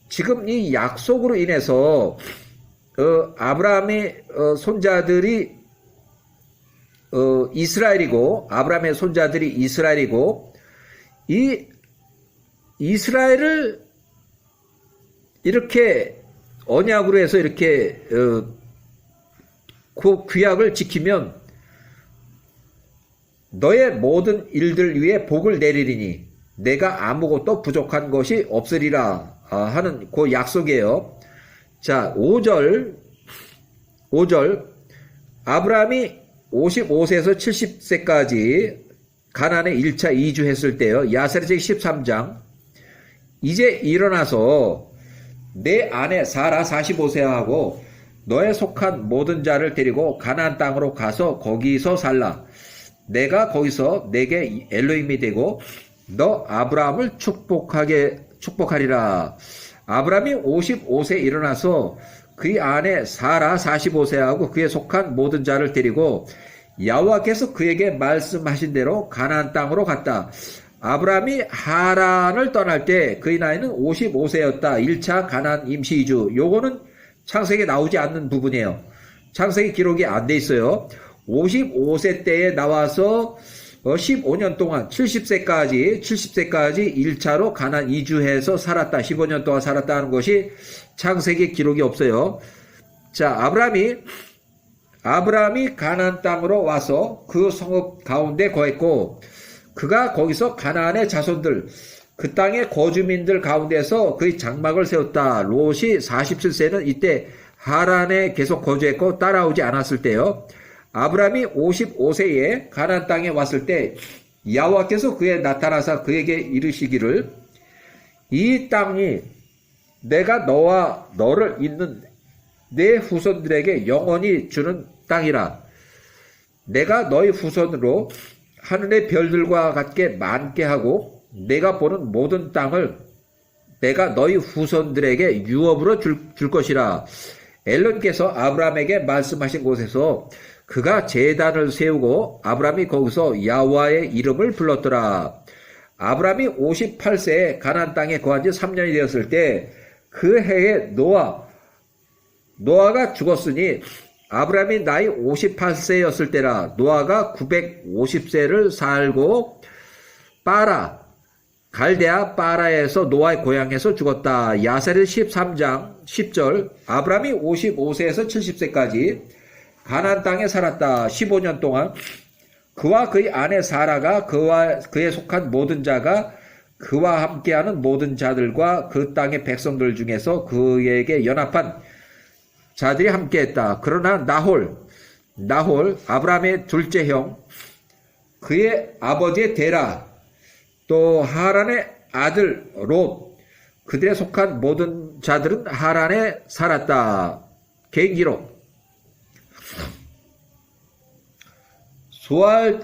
지금 이 약속으로 인해서 아브라함의 손자들이 이스라엘이고 아브라함의 손자들이 이스라엘이고 이 이스라엘을 이렇게 언약으로 해서 이렇게 그 규약을 지키면 너의 모든 일들 위에 복을 내리리니 내가 아무것도 부족한 것이 없으리라 하는 그 약속이에요. 자, 5절 아브라함이 55세에서 70세까지 가나안에 1차 이주했을 때요. 야세르책 13장 이제 일어나서 내 아내 사라 45세하고 너의 속한 모든 자를 데리고 가나안 땅으로 가서 거기서 살라. 내가 거기서 내게 엘로힘이 되고 너 아브라함을 축복하리라. 아브라함이 55세에 일어나서 그의 아내 사라 45세하고 그에 속한 모든 자를 데리고 여호와께서 그에게 말씀하신 대로 가나안 땅으로 갔다. 아브라함이 하란을 떠날 때 그의 나이는 55세였다. 1차 가나안 임시 이주. 요거는 창세기에 나오지 않는 부분이에요. 창세기 기록이 안 돼 있어요. 55세 때에 나와서 15년 동안 70세까지 1차로 가나안 이주해서 살았다. 15년 동안 살았다는 것이 창세기 기록이 없어요. 자, 아브라함이 가나안 땅으로 와서 그 성읍 가운데 거했고 그가 거기서 가나안의 자손들 그 땅의 거주민들 가운데서 그의 장막을 세웠다. 롯이 47세는 이때 하란에 계속 거주했고 따라오지 않았을 때요. 아브라함이 55세에 가나안 땅에 왔을 때 여호와께서 그에 나타나서 그에게 이르시기를 이 땅이 내가 너와 너를 잇는 내 후손들에게 영원히 주는 땅이라. 내가 너희 후손으로 하늘의 별들과 같게 많게 하고 내가 보는 모든 땅을 내가 너희 후손들에게 유업으로 줄 것이라. 엘론께서 아브라함에게 말씀하신 곳에서 그가 제단을 세우고 아브라함이 거기서 여호와의 이름을 불렀더라. 아브라함이 58세에 가나안 땅에 거한 지 3년이 되었을 때 그 해에 노아가 죽었으니 아브라함이 나이 58세였을 때라. 노아가 950세를 살고 갈대아 빠라에서 노아의 고향에서 죽었다. 야세르 13장 10절. 아브라함이 55세에서 70세까지 가나안 땅에 살았다. 15년 동안 그와 그의 아내 사라가 그와 그에 속한 모든 자가 그와 함께하는 모든 자들과 그 땅의 백성들 중에서 그에게 연합한 자들이 함께했다. 그러나 나홀 아브라함의 둘째 형, 그의 아버지의 데라, 또 하란의 아들 롯, 그들에 속한 모든 자들은 하란에 살았다. 개인 기록. 소알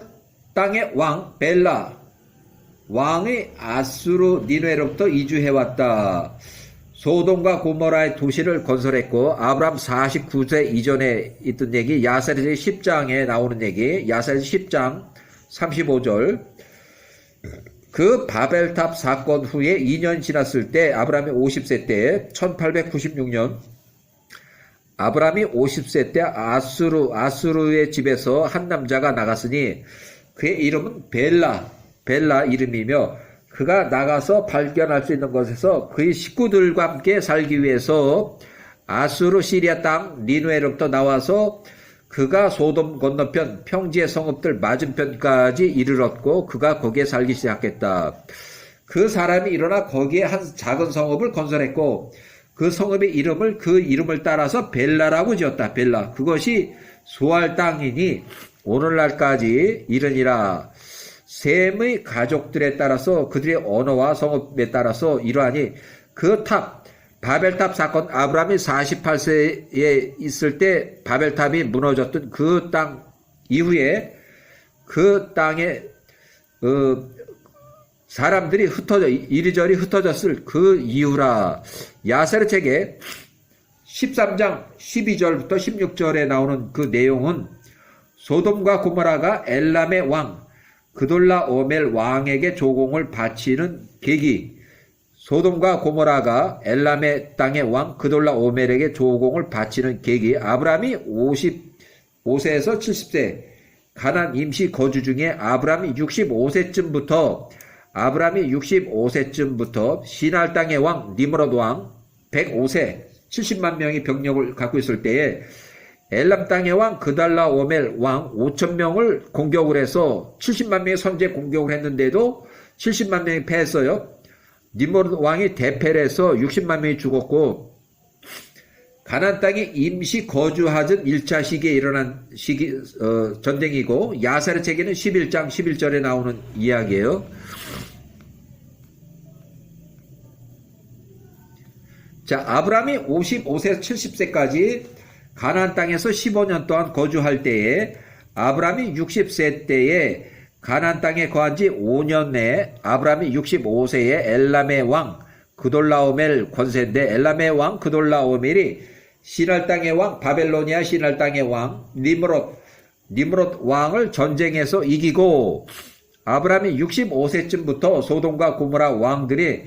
땅의 왕 벨라, 왕이 아수르 니누에로부터 이주해왔다. 소돔과 고모라의 도시를 건설했고, 아브라함 49세 이전에 있던 얘기, 야세르 10장에 나오는 얘기, 야세르 10장 35절. 그 바벨탑 사건 후에 2년 지났을 때, 아브라함이 50세 때, 1896년, 아브라함이 50세 때 아수르의 집에서 한 남자가 나갔으니, 그의 이름은 벨라 이름이며, 그가 나가서 발견할 수 있는 것에서 그의 식구들과 함께 살기 위해서 아수르 시리아 땅 니누에로부터 나와서 그가 소돔 건너편 평지의 성읍들 맞은편까지 이르렀고 그가 거기에 살기 시작했다. 그 사람이 일어나 거기에 한 작은 성읍을 건설했고 그 성읍의 이름을 그 이름을 따라서 벨라라고 지었다. 벨라. 그것이 소알 땅이니 오늘날까지 이르니라. 셈의 가족들에 따라서 그들의 언어와 성읍에 따라서 이러하니 그 바벨탑 사건, 아브라함이 48세에 있을 때 바벨탑이 무너졌던 그 땅 이후에 그 땅에 사람들이 이리저리 흩어졌을 그 이유라. 야세르 책에 13장 12절부터 16절에 나오는 그 내용은 소돔과 고모라가 엘람의 왕 그돌라오멜 왕에게 조공을 바치는 계기, 소돔과 고모라가 엘람의 땅의 왕 그돌라오멜에게 조공을 바치는 계기, 아브라함이 55세에서 70세 가나안 임시 거주 중에 아브라함이 65세쯤부터 시날 땅의 왕 니므롯 왕 105세 70만 명의 병력을 갖고 있을 때에 엘람 땅의 왕 그달라오멜 왕 5,000명을 공격을 해서 70만 명의 선제 공격을 했는데도 70만 명이 패했어요. 니므롯 왕이 대패를 해서 60만 명이 죽었고 가나안 땅에 임시 거주하던 1차 시기에 일어난 전쟁이고 야세르 책에는 11장 11절에 나오는 이야기예요. 자, 아브라함이 55세에서 70세까지 가나안 땅에서 15년 동안 거주할 때에 아브라함이 60세 때에 가나안 땅에 거한 지 5년 내에 아브라함이 65세에 엘람의 왕 그돌라오멜 권세인데 엘람의 왕 그돌라오멜이 시날 땅의 왕 바벨로니아 시날 땅의 왕 니므롯 왕을 전쟁에서 이기고 아브라함이 65세쯤부터 소돔과 고모라 왕들이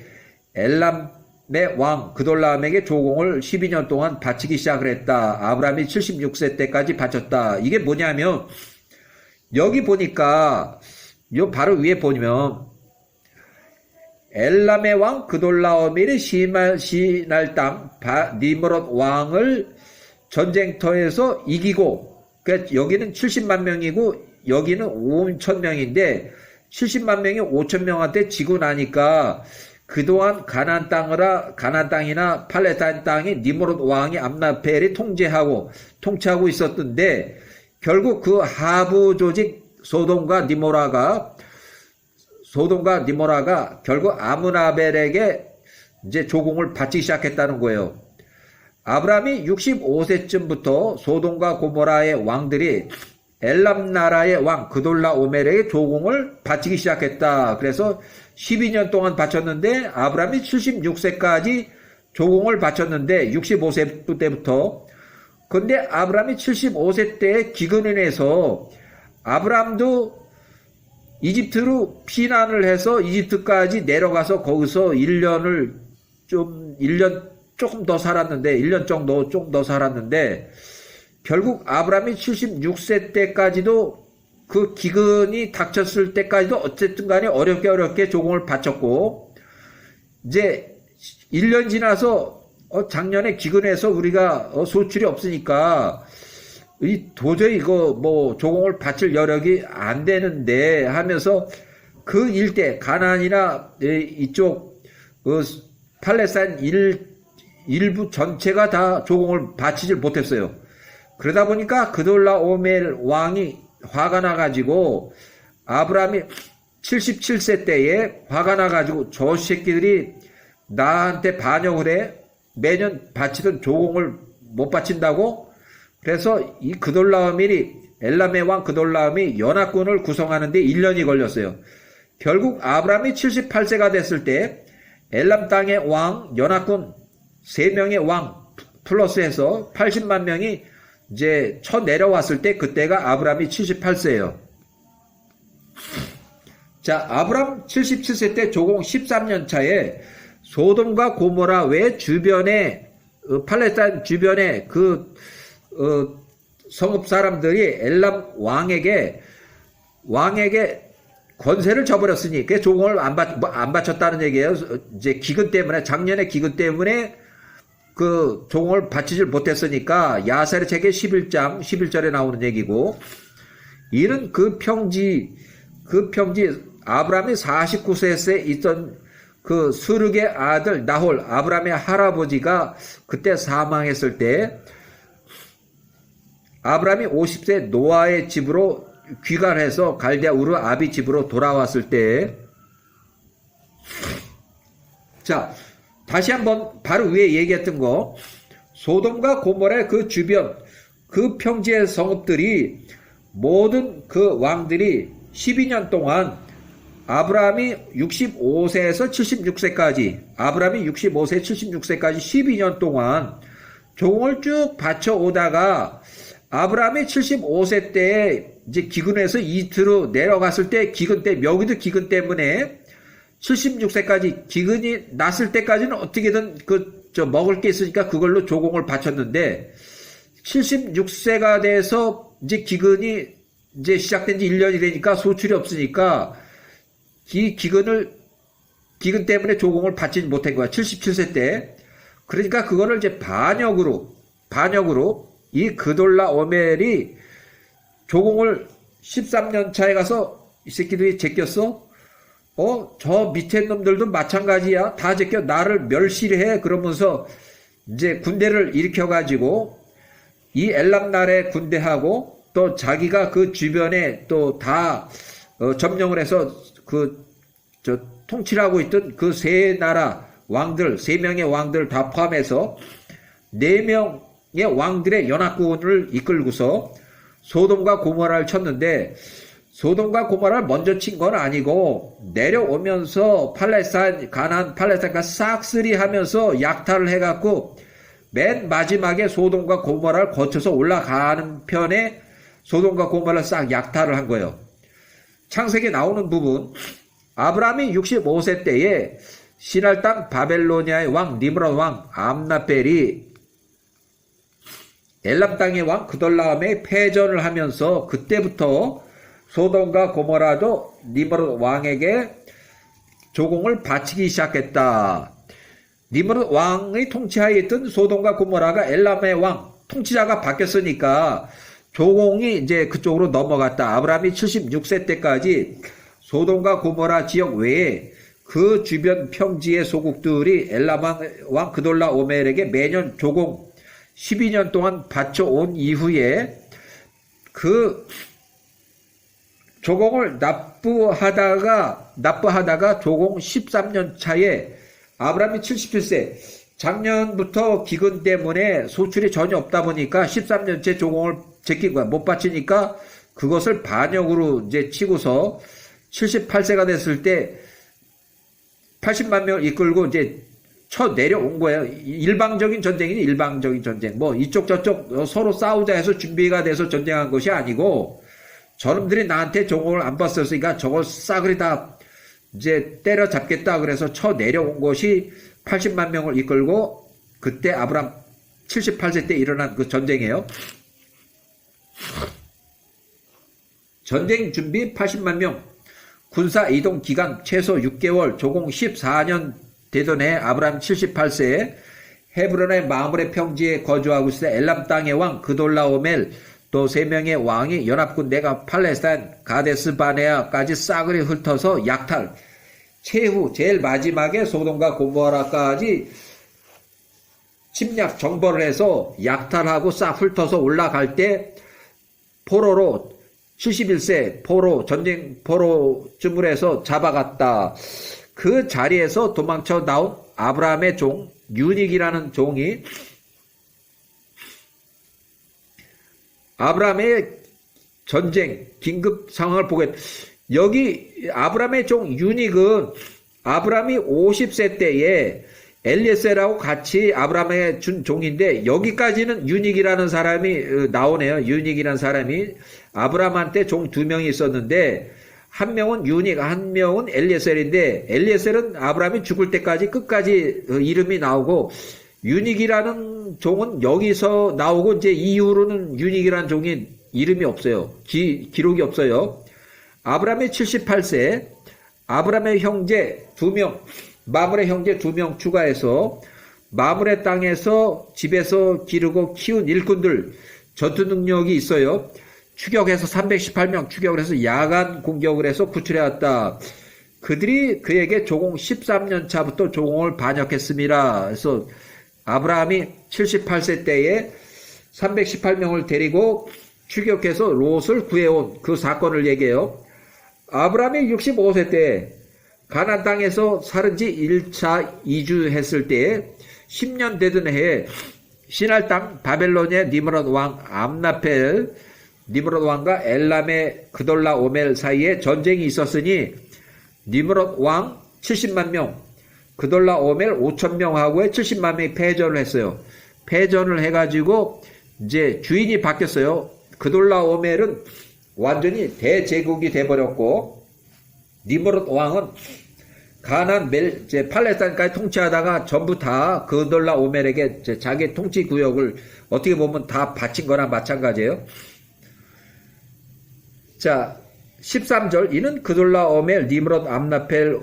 엘람의 왕 그돌라오멜에게 조공을 12년 동안 바치기 시작을 했다. 아브라함이 76세 때까지 바쳤다. 이게 뭐냐면 여기 보니까 요 바로 위에 보면 엘람의 왕 그돌라오멜이 시날 땅 니므롯 왕을 전쟁터에서 이기고, 그러니까 여기는 70만 명이고 여기는 5천 명인데 70만 명이 5천 명한테 지고 나니까 그동안 가나안 땅이나 팔레스타인 땅이 니므롯 왕이 암라펠이 통치하고 있었던데 결국 그 하부 조직 소돔과 니모라가 결국 아므나벨에게 이제 조공을 바치기 시작했다는 거예요. 아브라함이 65세쯤부터 소돔과 고모라의 왕들이 엘람 나라의 왕 그돌라오멜에게 조공을 바치기 시작했다. 그래서 12년 동안 바쳤는데 아브라함이 76세까지 조공을 바쳤는데 65세 때부터. 근데 아브라함이 75세 때에 기근을 해서 아브라함도 이집트로 피난을 해서 이집트까지 내려가서 거기서 1년 조금 더 살았는데 1년 정도 좀 더 살았는데 결국 아브라함이 76세 때까지도 그 기근이 닥쳤을 때까지도 어쨌든 간에 어렵게 조공을 바쳤고, 이제 1년 지나서 작년에 기근해서 우리가 소출이 없으니까 도저히 이거 뭐 조공을 바칠 여력이 안 되는데 하면서 그 일대 가나안이나 이쪽 팔레스타인 일부 전체가 다 조공을 바치질 못했어요. 그러다 보니까 그돌라오멜 왕이 화가 나가지고 아브라함이 77세 때에 화가 나가지고 저 새끼들이 나한테 반역을 해 매년 바치던 조공을 못 바친다고. 그래서 이 그돌라오멜이 엘람의 왕 그돌라오멜이 연합군을 구성하는데 1년이 걸렸어요. 결국 아브라함이 78세가 됐을 때 엘람 땅의 왕 연합군 3명의 왕 플러스해서 80만 명이 이제 쳐 내려왔을 때 그때가 아브라함이 78세예요. 자, 아브라함 77세 때 조공 13년 차에 소돔과 고모라 외 주변에 팔레스타인 주변에 성읍 사람들이 엘람 왕에게 권세를 줘버렸으니 그 조공을 안 바쳤다는 얘기예요. 이제 기근 때문에 작년에 기근 때문에 그 조공을 바치질 못했으니까 야살의 책의 11장 11절에 나오는 얘기고, 이는 그 평지 아브라함이 49세에 있던 그 스룹의 아들 나홀 아브라함의 할아버지가 그때 사망했을 때 아브라함이 50세 노아의 집으로 귀가해서 갈대아 우르 아비 집으로 돌아왔을 때, 자, 다시 한번 바로 위에 얘기했던 거, 소돔과 고모라의 그 주변 그 평지의 성읍들이 모든 그 왕들이 12년 동안 아브라함이 65세에서 76세까지 아브라함이 65세 76세까지 12년 동안 조공을 쭉 바쳐오다가 아브라함이 75세 때에 이제 기근에서 이트로 내려갔을 때 기근 때 여기도 기근 때문에 76세까지 기근이 났을 때까지는 어떻게든 먹을 게 있으니까 그걸로 조공을 바쳤는데 76세가 돼서 이제 기근이 이제 시작된 지 1년이 되니까 소출이 없으니까 이 기근 때문에 조공을 바치지 못한 거야. 77세 때. 그러니까 그거를 이제 반역으로 이 그돌라오멜이 조공을 13년 차에 가서 이 새끼들이 제꼈어? 저 밑에 놈들도 마찬가지야. 다 제껴. 나를 멸시를 해. 그러면서 이제 군대를 일으켜가지고 이 엘람 나라의 군대하고 또 자기가 그 주변에 또 다 점령을 해서 통치를 하고 있던 그 세 나라 왕들, 3명의 왕들 다 포함해서 4명의 왕들의 연합군을 이끌고서 소돔과 고모라를 쳤는데, 소돔과 고모라를 먼저 친 건 아니고 내려오면서 가나안 팔레스타인과 싹쓸이 하면서 약탈을 해갖고 맨 마지막에 소돔과 고모라를 거쳐서 올라가는 편에 소돔과 고모라를 싹 약탈을 한 거예요. 창세기에 나오는 부분, 아브라함이 65세 때에 신할 땅 바벨로니아의 왕 니므롯 왕 암나펠이 엘람 땅의 왕 그돌라오멜의 패전을 하면서 그때부터 소돔과 고모라도 니므롯 왕에게 조공을 바치기 시작했다. 니므롯 왕의 통치하에 있던 소돔과 고모라가 엘람의 왕 통치자가 바뀌었으니까 조공이 이제 그쪽으로 넘어갔다. 아브라함이 76세 때까지 소돔과 고모라 지역 외에 그 주변 평지의 소국들이 엘람 왕 그돌라오멜에게 매년 조공 12년 동안 바쳐온 이후에 그 조공을 납부하다가 조공 13년 차에 아브라함이 77세, 작년부터 기근 때문에 소출이 전혀 없다 보니까 13년째 조공을 제낀 거야. 못 바치니까 그것을 반역으로 이제 치고서 78세가 됐을 때 80만 명을 이끌고 이제 쳐 내려온 거예요. 일방적인 전쟁이지, 일방적인 전쟁. 뭐 이쪽 저쪽 서로 싸우자 해서 준비가 돼서 전쟁한 것이 아니고, 저놈들이 나한테 조공을 안 봤었으니까 저걸 싸그리 다 이제 때려잡겠다 그래서 쳐 내려온 것이 80만 명을 이끌고 그때 아브라함 78세 때 일어난 그 전쟁이에요. 전쟁 준비 80만 명, 군사 이동 기간 최소 6개월, 조공 14년 되던 해 아브람 78세에 헤브론의 마므레 평지에 거주하고 있을 때 엘람 땅의 왕 그돌라오멜 또 3명의 왕이 연합군대가 팔레스타인 가데스 바네아까지 싸그리 훑어서 약탈, 최후 제일 마지막에 소돔과 고모라까지 침략 정벌을 해서 약탈하고 싹 훑어서 올라갈 때 포로로 71세 포로 전쟁 포로쯤을 해서 잡아갔다. 그 자리에서 도망쳐 나온 아브라함의 종 유닉이라는 종이 아브라함의 전쟁 긴급 상황을 보게, 여기 아브라함의 종 유닉은 아브라함이 50세 때에 엘리에셀하고 같이 아브라함에 준 종인데, 여기까지는 유닉이라는 사람이 나오네요. 유닉이라는 사람이 아브라함한테 종 2명이 있었는데, 한 명은 유닉, 한 명은 엘리에셀인데, 엘리에셀은 아브라함이 죽을 때까지 끝까지 이름이 나오고, 유닉이라는 종은 여기서 나오고, 이제 이후로는 유닉이라는 종이 이름이 없어요. 기록이 없어요. 아브라함이 78세, 아브라함의 형제 2명, 마므레 형제 2명 추가해서 마므레 땅에서 집에서 기르고 키운 일꾼들, 전투 능력이 있어요. 추격해서 318명 추격을 해서 야간 공격을 해서 구출해왔다. 그들이 그에게 조공 13년 차부터 조공을 반역했습니다. 그래서 아브라함이 78세 때에 318명을 데리고 추격해서 롯을 구해온 그 사건을 얘기해요. 아브라함이 65세 때 가나안 땅에서 살은 지 1차 이주했을 때에 10년 되던 해에 시날 땅 바벨론의 니므롯 왕 암나펠, 니므롯 왕과 엘람의 그돌라오멜 사이에 전쟁이 있었으니 니므롯 왕 70만 명, 그돌라오멜 5,000명하고의 70만 명이 패전을 했어요. 패전을 해가지고 이제 주인이 바뀌었어요. 그돌라오멜은 완전히 대제국이 돼버렸고, 니므롯 왕은 가나안 팔레스타인까지 통치하다가 전부 다 그돌라오멜에게 자기 통치 구역을 어떻게 보면 다 바친 거나 마찬가지예요. 자, 13절, 이는 그돌라오멜, 니므롯, 암나펠,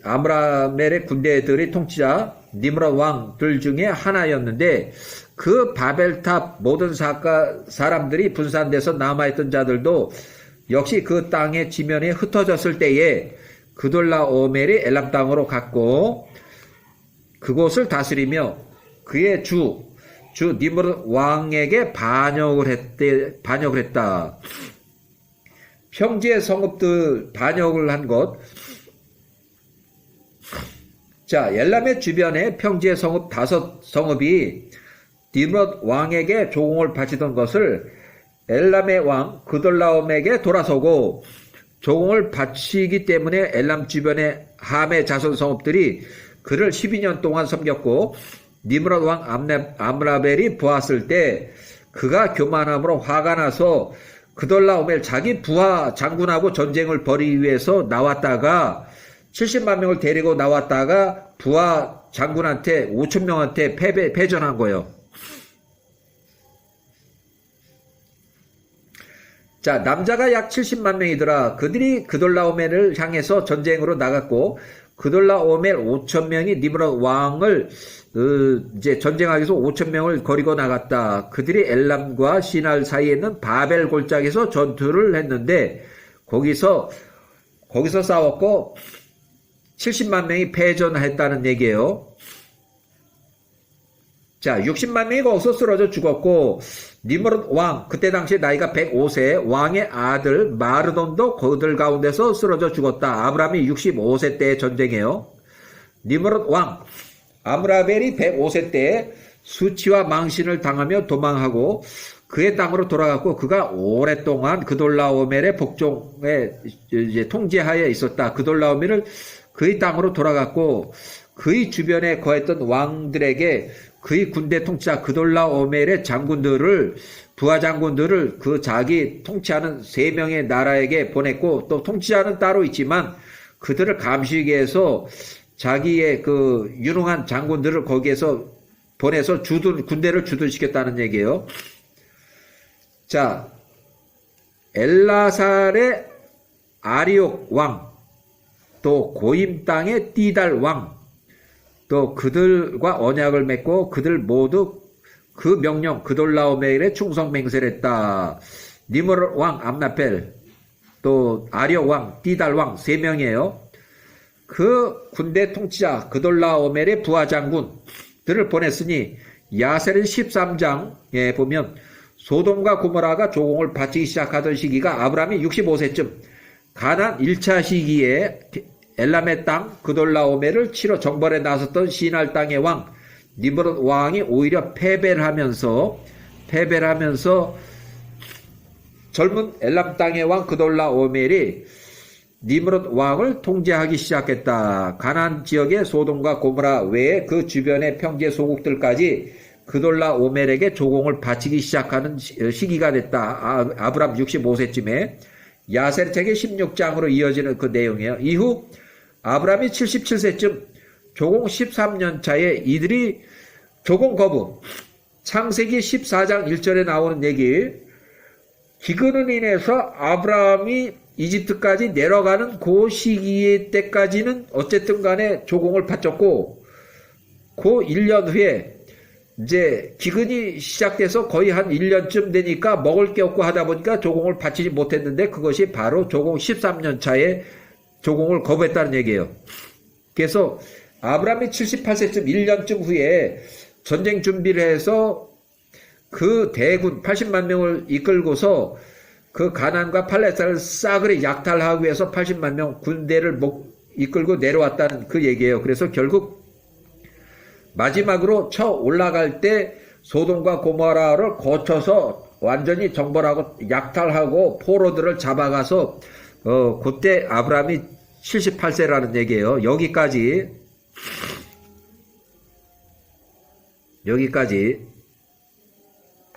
아므라멜의 군대들의 통치자 니므롯 왕들 중에 하나였는데, 그 바벨탑 모든 사람들이 분산돼서 남아있던 자들도 역시 그 땅의 지면에 흩어졌을 때에 그돌라오멜이 엘람 땅으로 갔고 그곳을 다스리며 그의 주 니므롯 왕에게 반역을 했다. 평지의 성읍들 반역을 한 것. 자, 엘람의 주변에 평지의 성읍 5성읍이 니므롯 왕에게 조공을 바치던 것을 엘람의 왕 그돌라옴에게 돌아서고, 조공을 바치기 때문에 엘람 주변의 함의 자손 성읍들이 그를 12년 동안 섬겼고, 니므롯 왕 암라벨이 보았을 때 그가 교만함으로 화가 나서 그돌라오멜 자기 부하 장군하고 전쟁을 벌이기 위해서 나왔다가 70만 명을 데리고 나왔다가 부하 장군한테 5,000명한테 패전한 거예요. 자, 남자가 약 70만 명이더라. 그들이 그돌라오멜을 향해서 전쟁으로 나갔고, 그돌라오멜 5,000명이 니므롯 왕을 이제 전쟁하기 위해서 5,000명을 거리고 나갔다. 그들이 엘람과 시날 사이에 있는 바벨 골짜기에서 전투를 했는데 거기서 싸웠고 70만 명이 패전했다는 얘기예요. 자, 60만 명이 거기서 쓰러져 죽었고, 니므롯 왕, 그때 당시 나이가 105세, 왕의 아들 마르돈도 그들 가운데서 쓰러져 죽었다. 아브라함이 65세 때의 전쟁이에요. 니므롯 왕, 아므라벨이 105세 때에 수치와 망신을 당하며 도망하고 그의 땅으로 돌아갔고, 그가 오랫동안 그돌라오멜의 복종에 이제 통제하에 있었다. 그돌라오멜을 그의 땅으로 돌아갔고, 그의 주변에 거했던 왕들에게 그의 군대 통치자 그돌라오멜의 장군들을, 부하 장군들을 그 자기 통치하는 3명의 나라에게 보냈고, 또 통치자는 따로 있지만 그들을 감시하기 위해서 자기의 그 유능한 장군들을 거기에서 보내서 군대를 주둔시켰다는 얘기예요. 자, 엘라살의 아리옥 왕, 또 고임 땅의 띠달 왕, 또 그들과 언약을 맺고 그들 모두 그 명령 그돌라오멜에 충성 맹세했다. 니므롯 왕 암나펠, 또 아리옥 왕, 띠달 왕 3명이에요. 그 군대 통치자 그돌라오멜의 부하 장군들을 보냈으니 야셀은 13장에 보면 소돔과 고모라가 조공을 바치기 시작하던 시기가 아브라함이 65세쯤 가나안 1차 시기에 엘람의 땅 그돌라오멜을 치러 정벌에 나섰던 시날 땅의 왕 니므롯 왕이 오히려 패배를 하면서 젊은 엘람 땅의 왕 그돌라오멜이 니므롯 왕을 통제하기 시작했다. 가나안 지역의 소돔과 고모라 외에 그 주변의 평지 소국들까지 그돌라오멜에게 조공을 바치기 시작하는 시기가 됐다. 아브람 65세쯤에 야셀 책의 16장으로 이어지는 그 내용이에요. 이후 아브람이 77세쯤 조공 13년 차에 이들이 조공 거부. 창세기 14장 1절에 나오는 얘기. 기근으로 인해서 아브라함이 이집트까지 내려가는 그 시기 때까지는 어쨌든 간에 조공을 바쳤고 그 1년 후에 이제 기근이 시작돼서 거의 한 1년쯤 되니까 먹을 게 없고 하다 보니까 조공을 바치지 못했는데 그것이 바로 조공 13년 차에 조공을 거부했다는 얘기예요. 그래서 아브라함이 78세쯤 1년쯤 후에 전쟁 준비를 해서 그 대군 80만 명을 이끌고서 그 가나안과 팔레스타인을 싸그리 약탈하기 위해서 80만 명 군대를 이끌고 내려왔다는 그 얘기예요. 그래서 결국 마지막으로 쳐 올라갈 때 소돔과 고모라를 거쳐서 완전히 정벌하고 약탈하고 포로들을 잡아가서 그때 아브라함이 78세라는 얘기예요. 여기까지